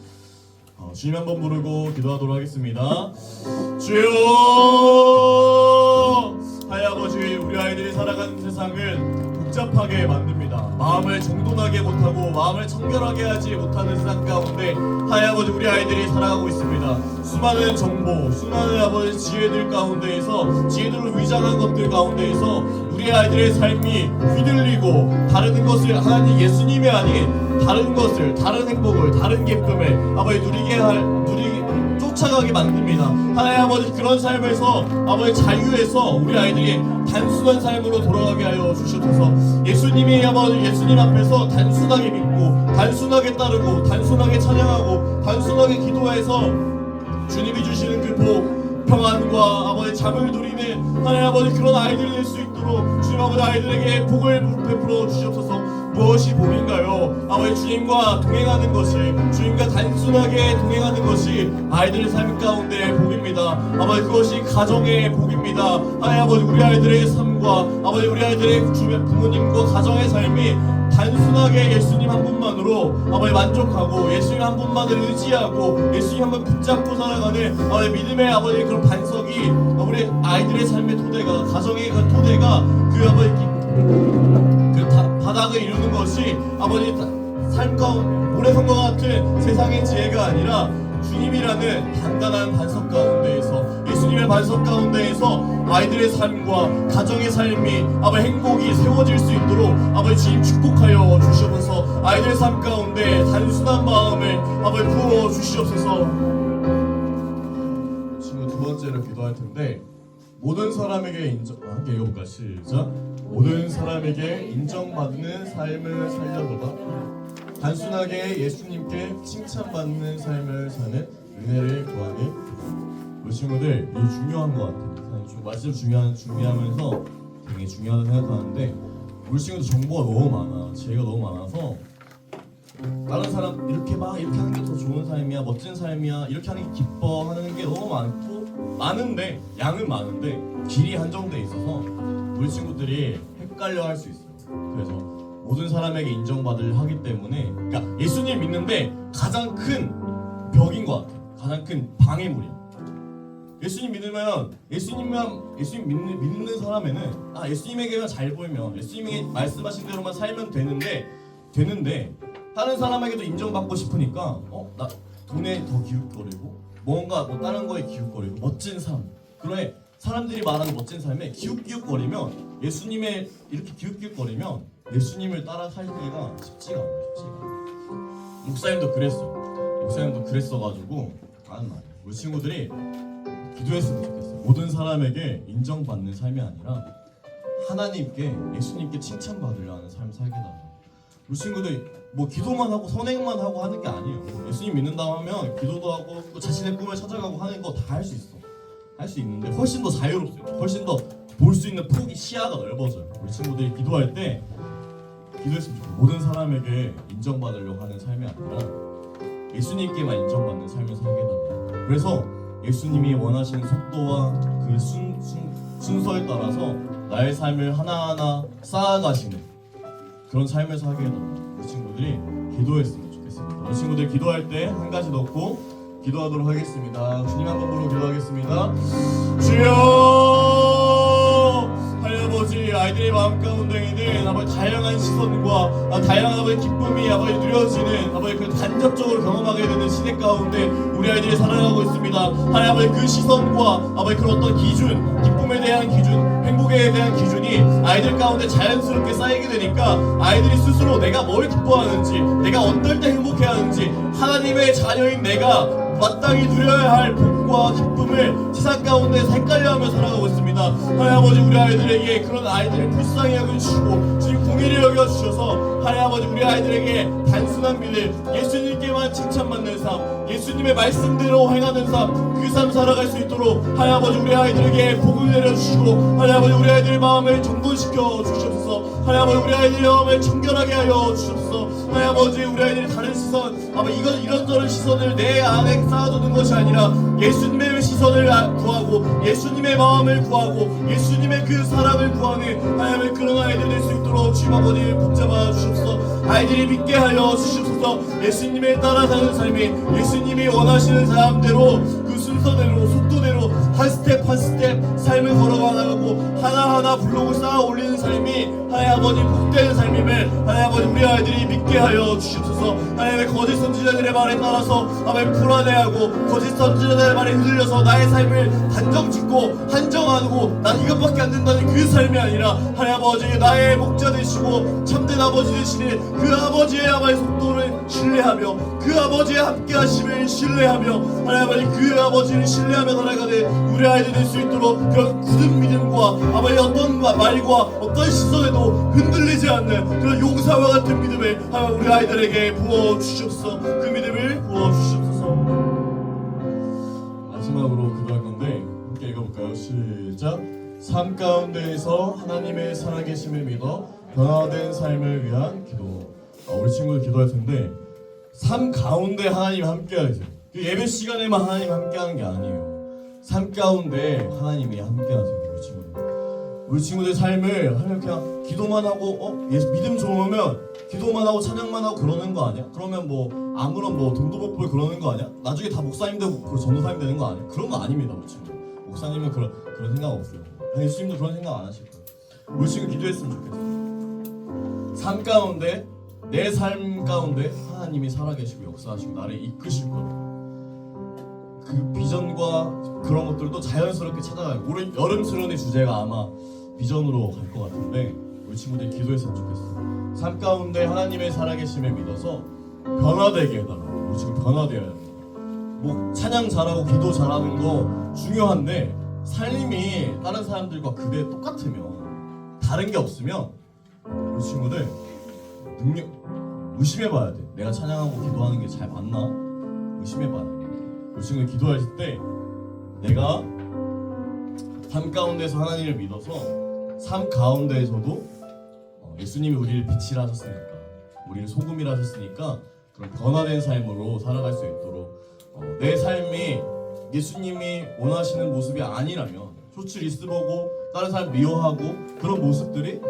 주님 한번 부르고 기도하도록 하겠습니다. 주여, 하나님 아버지, 우리 아이들이 살아가는 세상은 복잡하게 만듭니다. 마음을 정돈하게 못하고 마음을 청결하게 하지 못하는 세상 가운데 하나님 아버지 우리 아이들이 살아가고 있습니다. 수많은 정보, 수많은 아버지 지혜들 가운데에서 지혜들로 위장한 것들 가운데에서 우리 아이들의 삶이 휘둘리고 다른 것을 하나님 예수님이 아닌 다른 것을, 다른 행복을, 다른 기쁨을 아버지 쫓아가게 만듭니다. 하나님 아버지 그런 삶에서 아버지 자유에서 우리 아이들이 단순한 삶으로 돌아가게 하여 주시옵소서. 예수님 앞에서 단순하게 믿고 단순하게 따르고 단순하게 찬양하고 단순하게 기도해서 주님이 주시는 그 복, 평안과 아버지 잠을 누리는 하나님 아버지 그런 아이들이 될 수 있도록 주님 아버지 아이들에게 복을 베풀어 주시옵소서. 무엇이 복인가요? 아버지 주님과 동행하는 것이, 주님과 단순하게 동행하는 것이 아이들의 삶 가운데 복입니다. 아버지 그것이 가정의 복입니다. 하나님 아버지 우리 아이들의 삶과 삶과 아버지 우리 아이들의 주변 부모님과 가정의 삶이 단순하게 예수님 한 분만으로 아버지 만족하고 예수님 한 분만을 의지하고 예수님 한 분 붙잡고 살아가는 아버지 믿음의 아버지 그런 반석이 우리 아이들의 삶의 토대가 가정의 그 토대가 그 아버지 바닥을 이루는 것이 아버지 삶과 모래성과 같은 세상의 지혜가 아니라 주님이라는 단단한 반석 가운데에서 예수님의 반석 가운데에서 아이들의 삶과 가정의 삶이 아버지 행복이 세워질 수 있도록 아버지 주님 축복하여 주시옵소서. 아이들의 삶 가운데 단순한 마음을 아버지 부어 주시옵소서. 친구 두 번째로 기도할 텐데 모든 사람에게 함께 읽어볼까? 시작. 모든 사람에게 인정받는 삶을 살려보다 단순하게 예수님께 칭찬받는 삶을 사는 은혜를 구하는 우리 친구들 이게 중요한 것 같아요. 말씀 중요하면서 되게 중요하다고 생각하는데 우리 친구들 정보가 너무 많아, 지혜가 너무 많아서 다른 사람 이렇게 하는 게 더 좋은 삶이야, 멋진 삶이야, 이렇게 하는 게 기뻐하는 게 너무 많은데 양은 많은데 길이 한정돼 있어서 우리 친구들이 헷갈려 할 수 있어요. 그래서 모든 사람에게 인정받으려 하기 때문에 그러니까 예수님 믿는데 가장 큰 벽인 것 같아요. 가장 큰 방해물이야. 예수님 믿으면 예수님 믿는 사람에는 예수님에게만 잘 보이면 예수님이 말씀하신 대로만 살면 되는데 다른 사람에게도 인정받고 싶으니까 나 돈에 더 기웃거리고 뭔가 다른 거에 기웃거리고 멋진 삶 그래 사람들이 말하는 멋진 삶에 기웃기웃거리면 예수님의 이렇게 기웃기웃거리면 예수님을 따라 살기가 쉽지가 않아요. 목사님도 그랬어가지고 하는 말이에요. 우리 친구들이 기도했으면 좋겠어요. 모든 사람에게 인정받는 삶이 아니라 하나님께 예수님께 칭찬받으려는 삶 살게 달라고. 우리 친구들 뭐 기도만 하고 선행만 하고 하는 게 아니에요. 예수님 믿는다고 하면 기도도 하고 또 자신의 꿈을 찾아가고 하는 거 다 할 수 있어. 할 수 있는데 훨씬 더 자유롭어요. 훨씬 더 볼 수 있는 폭이 시야가 넓어져요. 우리 친구들이 기도할 때 기도했으면 좋겠어요. 모든 사람에게 인정받으려고 하는 삶이 아니라 예수님께만 인정받는 삶을 살게 달라고. 그래서 예수님이 원하시는 속도와 그 순서에 따라서 나의 삶을 하나하나 쌓아가시는 그런 삶을 살게 해달라고 우리 친구들이 기도했으면 좋겠습니다. 우리 친구들 기도할 때 한 가지 넣고 기도하도록 하겠습니다. 주님 한 번 부르고 기도하겠습니다. 주여 아버지 아이들의 마음 가운데에는 아버지 다양한 시선과 다양한 아버지 기쁨이 아버지 누려지는 아버지 그 간접적으로 경험하게 되는 시대 가운데 우리 아이들이 살아가고 있습니다. 하나님 아버지 그 시선과 아버지 그런 어떤 기준, 기쁨에 대한 기준, 행복에 대한 기준이 아이들 가운데 자연스럽게 쌓이게 되니까 아이들이 스스로 내가 뭘 기뻐하는지, 내가 어떨 때 행복해하는지 하나님의 자녀인 내가 마땅히 누려야 할 복과 기쁨을 세상 가운데서 헷갈려하며 살아가고 있습니다. 하나님 아버지 우리 아이들에게 그런 아이들을 불쌍히 여겨주시고 주님 공의를 여겨주셔서 하나님 아버지 우리 아이들에게 단순한 믿음 예수님께만 칭찬받는 삶 예수님의 말씀대로 행하는 삶 그 삶 살아갈 수 있도록 하나님 아버지 우리 아이들에게 복을 내려주시고 하나님 아버지 우리 아이들의 마음을 정돈시켜 주시옵소서. 하나님 아버지 우리 아이들의 마음을 청결하게 하여 주시옵소서. 하나님 아버지 우리 아이들이 다른 시선 아버지 이런저런 시선을 내 안에 쌓아두는 것이 아니라 예수님의 시선을 구하고 예수님의 마음을 구하고 예수님의 그 사랑을 구하는 하나님의 그런 아이들 될 수 있도록 주님 아버지 붙잡아 주시옵소서. 아이들이 믿게 하여 주시옵소서. 예수님을 따라 사는 삶이 예수님이 원하시는 사람대로 그 순서대로 속도대로 한 스텝 한 스텝 삶을 걸어가 나가고 하나하나 블록을 쌓아 올리는 삶이 하나님 아버지 복되는 삶임을 하나님 아버지 우리 아이들이 믿게 하여 주시옵소서. 하나님의 거짓 선지자들의 말에 따라서 아버지 불안해하고 거짓 선지자들의 말에 흔들려서 나의 삶을 단정짓고 한정하고 난 이것밖에 안 된다는 그 삶이 아니라 하나님 아버지 나의 목자 되시고 참된 아버지 되시는 그 아버지의 아버지 속도를 신뢰하며 그 아버지의 함께하심을 신뢰하며 하나님 아버지 그 아버지를 신뢰하며 살아가는 우리 아이들 될 수 있도록 그런 굳은 믿음과 아버지 어떤 말과 어떤 시선에도 흔들리지 않는 그런 용사와 같은 믿음을 우리 아이들에게 부어주시옵소서. 그 믿음을 부어주시옵소서. 마지막으로 기도할 건데 함께 읽어볼까요? 시작. 삶 가운데에서 하나님의 살아계심을 믿어 변화된 삶을 위한 기도. 우리 친구들 기도할 텐데 삶 가운데 하나님 함께 하세요. 그 예배 시간에만 하나님 함께 하는 게 아니에요. 삶 가운데 하나님이 함께 하세요. 우리 친구들 우리 친구들 삶을 하면 그냥 기도만 하고 예수 믿음 좋으면 기도만 하고 찬양만 하고 그러는 거 아니야? 그러면 뭐 아무런 뭐 돈도 못 벌고 그러는 거 아니야? 나중에 다 목사님 되고 전도사님 되는 거 아니야? 그런 거 아닙니다, 우리 친구. 목사님은 그런 생각 없어요. 예수님도 그런 생각 안 하실 거예요. 우리 친구 기도했으면 좋겠어요. 삶 가운데 내 삶 가운데 하나님이 살아계시고 역사하시고 나를 이끄실 거예요. 그 비전과 그런 것들도 자연스럽게 찾아가요. 올해 여름스러운의 주제가 아마 비전으로 갈 것 같은데 우리 친구들이 기도했으면 좋겠어요. 삶 가운데 하나님의 살아계심을 믿어서 변화되게 해달라고. 우리 친구 변화되어야 합니다. 뭐 찬양 잘하고 기도 잘하는 거 중요한데 삶이 다른 사람들과 그대 똑같으면 다른 게 없으면 우리 친구들 능력 의심해봐야 돼. 내가 찬양하고 기도하는 게 잘 맞나? 의심해봐야 돼. 우리 친구들 기도할 때 내가 삶 가운데서 하나님을 믿어서 삶 가운데에서도 예수님이 우리를 빛이라 하셨으니까 우리를 소금이라 하셨으니까 그런 변화된 삶으로 살아갈 수 있도록 내 삶이 예수님이 원하시는 모습이 아니라면 쇼츠 리스트 보고 다른 사람 미워하고 그런 모습들이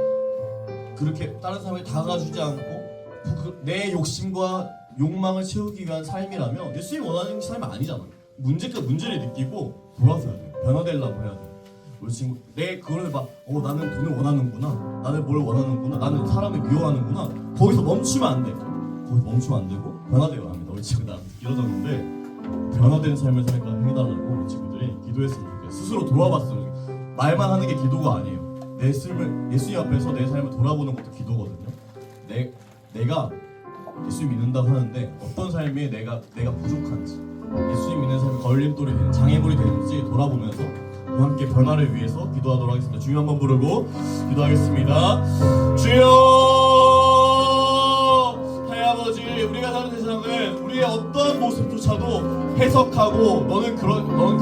그렇게 다른 사람에 다가가주지 않고 내 욕심과 욕망을 채우기 위한 삶이라면 예수님이 원하는 삶이 아니잖아. 문제를 느끼고 돌아서야 돼. 변화되려고 해야 돼. 우리 친구 내 그걸 막 나는 돈을 원하는구나. 나는 뭘 원하는구나. 나는 사람을 미워하는구나. 거기서 멈추면 안 돼. 거기서 멈추면 안 되고 변화되어야 합니다. 우리 친구 나한테 이러졌는데 변화되는 삶을 살까 해달라고 우리 친구들이 기도했으면 좋겠어요. 스스로 돌아봤으면 좋겠어요. 말만 하는 게 기도가 아니에요. 내 삶을 예수님 앞에서 내 삶을 돌아보는 것도 기도거든요. 내가 예수님 믿는다고 하는데 어떤 삶에 내가 부족한지 예수님 믿는 삶이 걸림돌이 되는 장애물이 되는지 돌아보면서 함께 변화를 위해서 기도하도록 하겠습니다. 주여 한번 부르고 기도하겠습니다. 주여 하나님 아버지 우리가 사는 세상은 우리의 어떤 모습조차도 해석하고 너는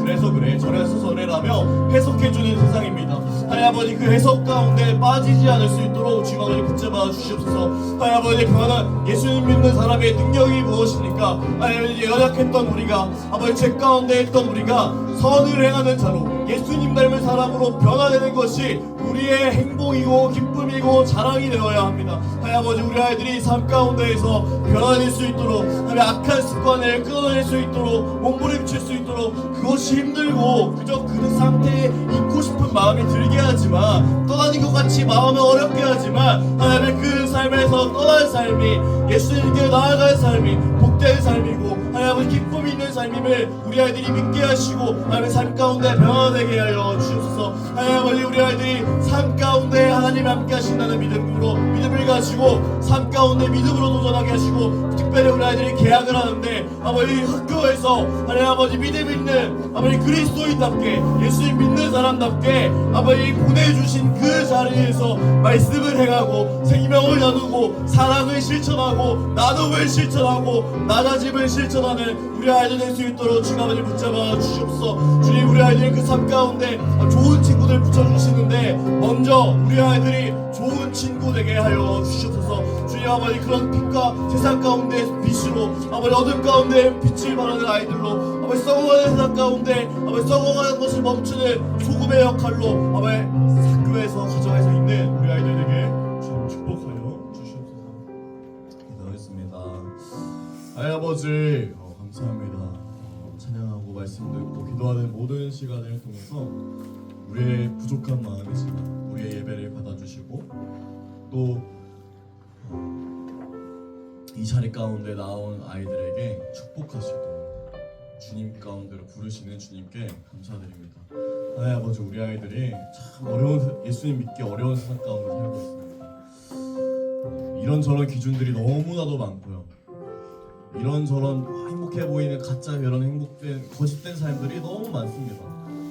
그래서 그래 저래서 저래라며 해석해주는 세상입니다. 하나님 아버지 그 해석 가운데 빠지지 않을 수 있도록 주님 아버지 붙잡아 주시옵소서. 하나님 아버지 변화 예수님 믿는 사람의 능력이 무엇입니까? 하나님 아버지 연약했던 우리가 아버지 죄 가운데 있던 우리가 선을 행하는 자로 예수님 닮은 사람으로 변화되는 것이 우리의 행복이고 기쁨이고 자랑이 되어야 합니다. 하나님 아버지 우리 아이들이 삶 가운데에서 변화될 수 있도록 하나님 악한 습관을 끊어낼 수 있도록 몸부림칠 수 있도록 그것이 힘들고 그저 그 상태에 있고 싶은 마음이 들게 하지만 떠나는 것 같이 마음을 어렵게 하지만 하나님의 그 삶에서 떠날 삶이 예수님께 나아갈 삶이 복된 삶이고 하나님의 기쁨이 있는 삶임을 우리 아이들이 믿게 하시고 하나님의 삶 가운데 변화되게 하여 주옵소서. 하나님 아버지 우리 아이들이 삶 가운데 하나님 함께 하신다는 믿음을 가지고 삶 가운데 믿음으로 도전하게 하시고 특별히 우리 아이들이 계약을 하는데 아버지 학교에서 하나님 아버지 믿음 있는 아버지 그리스도인답게 예수님 믿는 사람답게 아버지 보내주신 그 자리에서 말씀을 행하고 생명을 나누고 사랑을 실천하고 나눔을 실천하고 낮아짐을 실천하는 우리 아이들 될 수 있도록 주님 아버지 붙잡아 주시옵소서. 주님 우리 아이들이 그 삶 가운데 좋은 친구들 붙여주시는데 먼저 우리 아이들이 좋은 친구 되게 하여 주시옵소서. 주님 아버지 그런 빛과 세상 가운데 빛으로 아버지 어둠 가운데 빛을 발하는 아이들로 아버지 썩어가는 세상 가운데 아버지 썩어가는 것을 멈추는 소금의 역할로 아버지 학교에서 가정에서 있는 우리 아이들에게 주님 축복하여 주시옵소서. 기도하겠습니다. 하나님 아버지 감사합니다. 찬양하고 말씀 듣고 기도하는 모든 시간을 통해서 우리의 부족한 마음이지만 우리의 예배를 받아주시고 또 이 자리 가운데 나온 아이들에게 축복하시고 주님 가운데로 부르시는 주님께 감사드립니다. 하나님 아버지 우리 아이들이 참 어려운 예수님 믿기 어려운 세상 가운데 살고 있습니다. 이런저런 기준들이 너무나도 많고요. 이런저런 행복해 보이는 가짜 이런 행복된 거짓된 삶들이 너무 많습니다.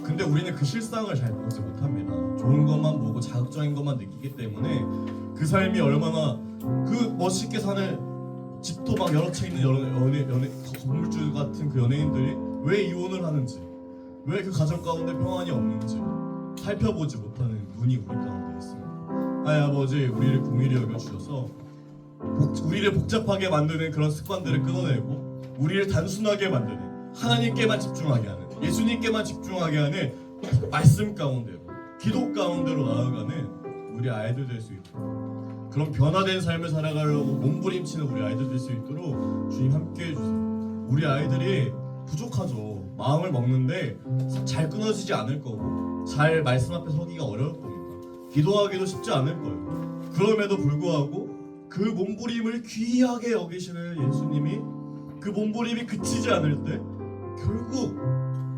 근데 우리는 그 실상을 잘 보지 못합니다. 좋은 것만 보고 자극적인 것만 느끼기 때문에 그 삶이 얼마나 그 멋있게 사는 집도 막 여러 채 있는 건물주 같은 그 연예인들이 왜 이혼을 하는지 왜 그 가정 가운데 평안이 없는지 살펴보지 못하는 눈이 우리 가운데 있습니다. 하나님 아버지 우리를 긍휼히 여겨주셔서 우리를 복잡하게 만드는 그런 습관들을 끊어내고 우리를 단순하게 만드는 하나님께만 집중하게 하는 예수님께만 집중하게 하는 말씀 가운데로 기도 가운데로 나아가는 우리 아이들 될 수 있도록, 그런 변화된 삶을 살아가려고 몸부림치는 우리 아이들 될 수 있도록 주님 함께 해주세요. 우리 아이들이 부족하죠. 마음을 먹는데 잘 끊어지지 않을 거고, 잘 말씀 앞에 서기가 어려울 겁니다. 기도하기도 쉽지 않을 거예요. 그럼에도 불구하고 그 몸부림을 귀하게 여기시는 예수님이, 그 몸부림이 그치지 않을 때 결국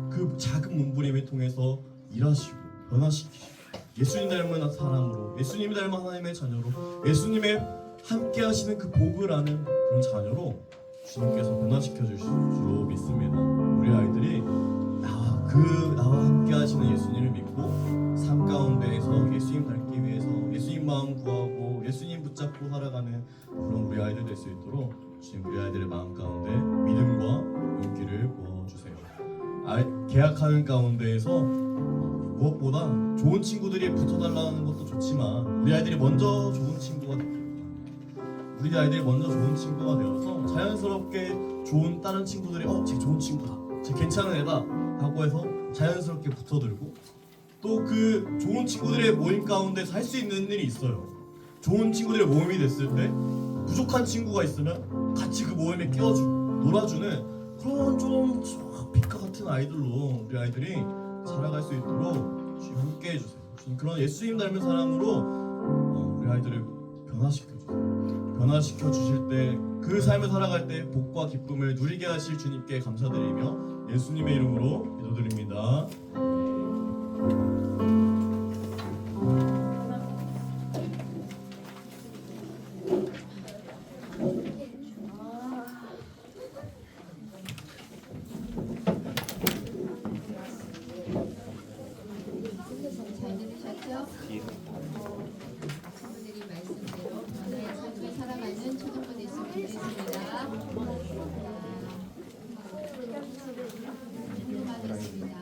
그 작은 몸부림을 통해서 일하시고 변화시키시고, 예수님 닮은 사람으로, 예수님이 닮은 하나님의 자녀로, 예수님의 함께 하시는 그 복을 아는 그런 자녀로 주님께서 변화시켜 주실 줄로 믿습니다. 우리 아이들이 나와 함께 하시는 예수님을 믿고 삶 가운데에서 예수님 닮기 위해서 예수님 마음 구하고 예수님 붙잡고 살아가는 그런 우리 아이들 될 수 있도록 주님 우리 아이들의 마음 가운데 믿음과 용기를 부어주세요. 계약하는 가운데에서 무엇보다 좋은 친구들이 붙어달라는 것도 좋지만 우리 아이들이 먼저 좋은 친구가 되고, 우리 아이들이 먼저 좋은 친구가 되어서 자연스럽게 좋은 다른 친구들이 쟤 좋은 친구다, 쟤 괜찮은 애다 하고 해서 자연스럽게 붙어들고, 또 그 좋은 친구들의 모임 가운데서 할 수 있는 일이 있어요. 좋은 친구들의 모임이 됐을 때 부족한 친구가 있으면 같이 그 모임에 끼워주고 놀아주는 그런 좀 빛과 같은 아이들로 우리 아이들이 살아갈 수 있도록 주님 함께 해주세요. 주님 그런 예수님 닮은 사람으로 우리 아이들을 변화시켜주세요. 변화시켜 주실 때 그 삶을 살아갈 때 복과 기쁨을 누리게 하실 주님께 감사드리며 예수님의 이름으로 기도드립니다. 잘 들으셨죠? 친구들이 말씀대로 변화의 삶을 살아가는 초등부 됐으면 좋겠습니다. 기도하겠습니다.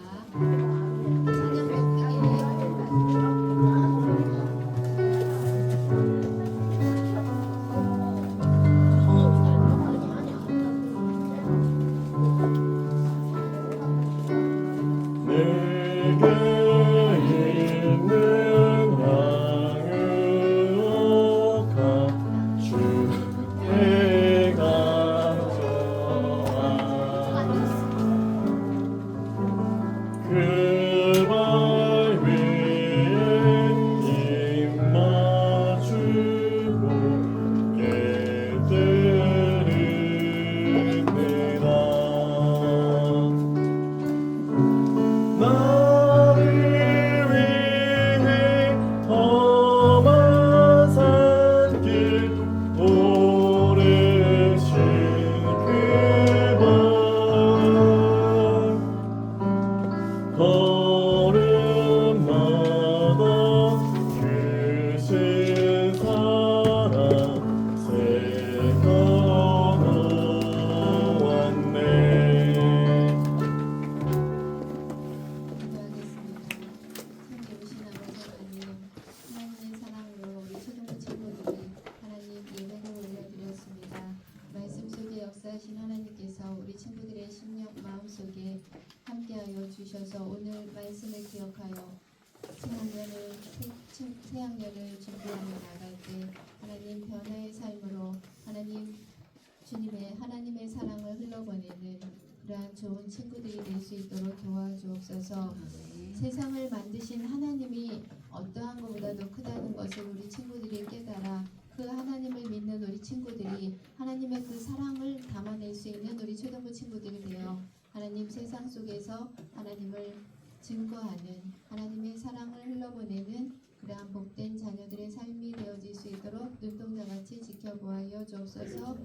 찬양 역사하신 하나님께서 우리 친구들의 심령 마음속에 함께하여 주셔서 오늘 말씀을 기억하여 새학년을 준비하며 나갈 때 하나님 변화의 삶으로 하나님의 사랑을 흘러보내는 그러한 좋은 친구들이 될 수 있도록 도와주옵소서. 세상을 만드신 하나님이 어떠한 것보다도 크다는 것을 우리 친구들이 깨달아 그 하나님을 믿는 우리 친구들이 하나님의 그 사랑을 담아낼 수 있는 우리 초등부 친구들이 되어 하나님 세상 속에서 하나님을 증거하는 하나님의 사랑을 흘러보내는 그러한 복된 자녀들의 삶이 되어질 수 있도록 눈동자같이 지켜보아여 주옵소서.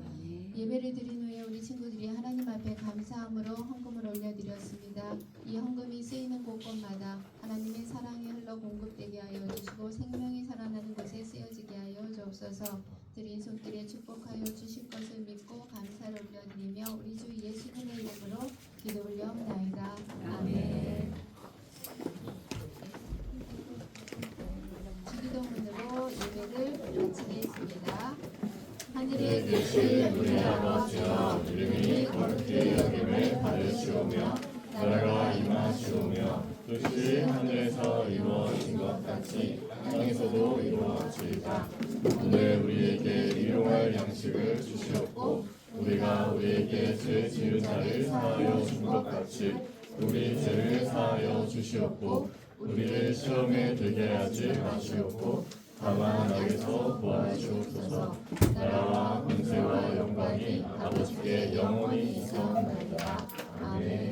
예배를 드린 후에 우리 친구들이 하나님 앞에 감사함으로 헌금을 올려드렸습니다. 이 헌금이 쓰이는 곳곳마다 하나님의 사랑이 흘러 공급되게 하여 주시고 생명이 살아나는 곳에 쓰여지게 하여 주옵소서. 드린 손길에 축복하여 주실 것을 믿고 감사를 올려드리며 우리 주 예수님의 이름으로 기도 올려옵나이다. 아멘. 주기도문으로 예배를 마치겠습니다. 하늘에 계신 우리 아버지여, 이름이 거룩히 여김을 받으시오며 나라가 임하시오며 뜻이 하늘에서 이루어진 것 같이 땅에서도 이루어지이다. 오늘 우리에게 일용할 양식을 주시옵고 우리가 우리에게 죄 지은 자를 사하여 준 것 같이 우리 죄를 사하여 주시옵고 우리를 시험에 들게 하지 마시옵고 다만 악에서 구하시옵소서. 나라와 권세와 영광이 아버지께 영원히 있사옵나이다. 아멘.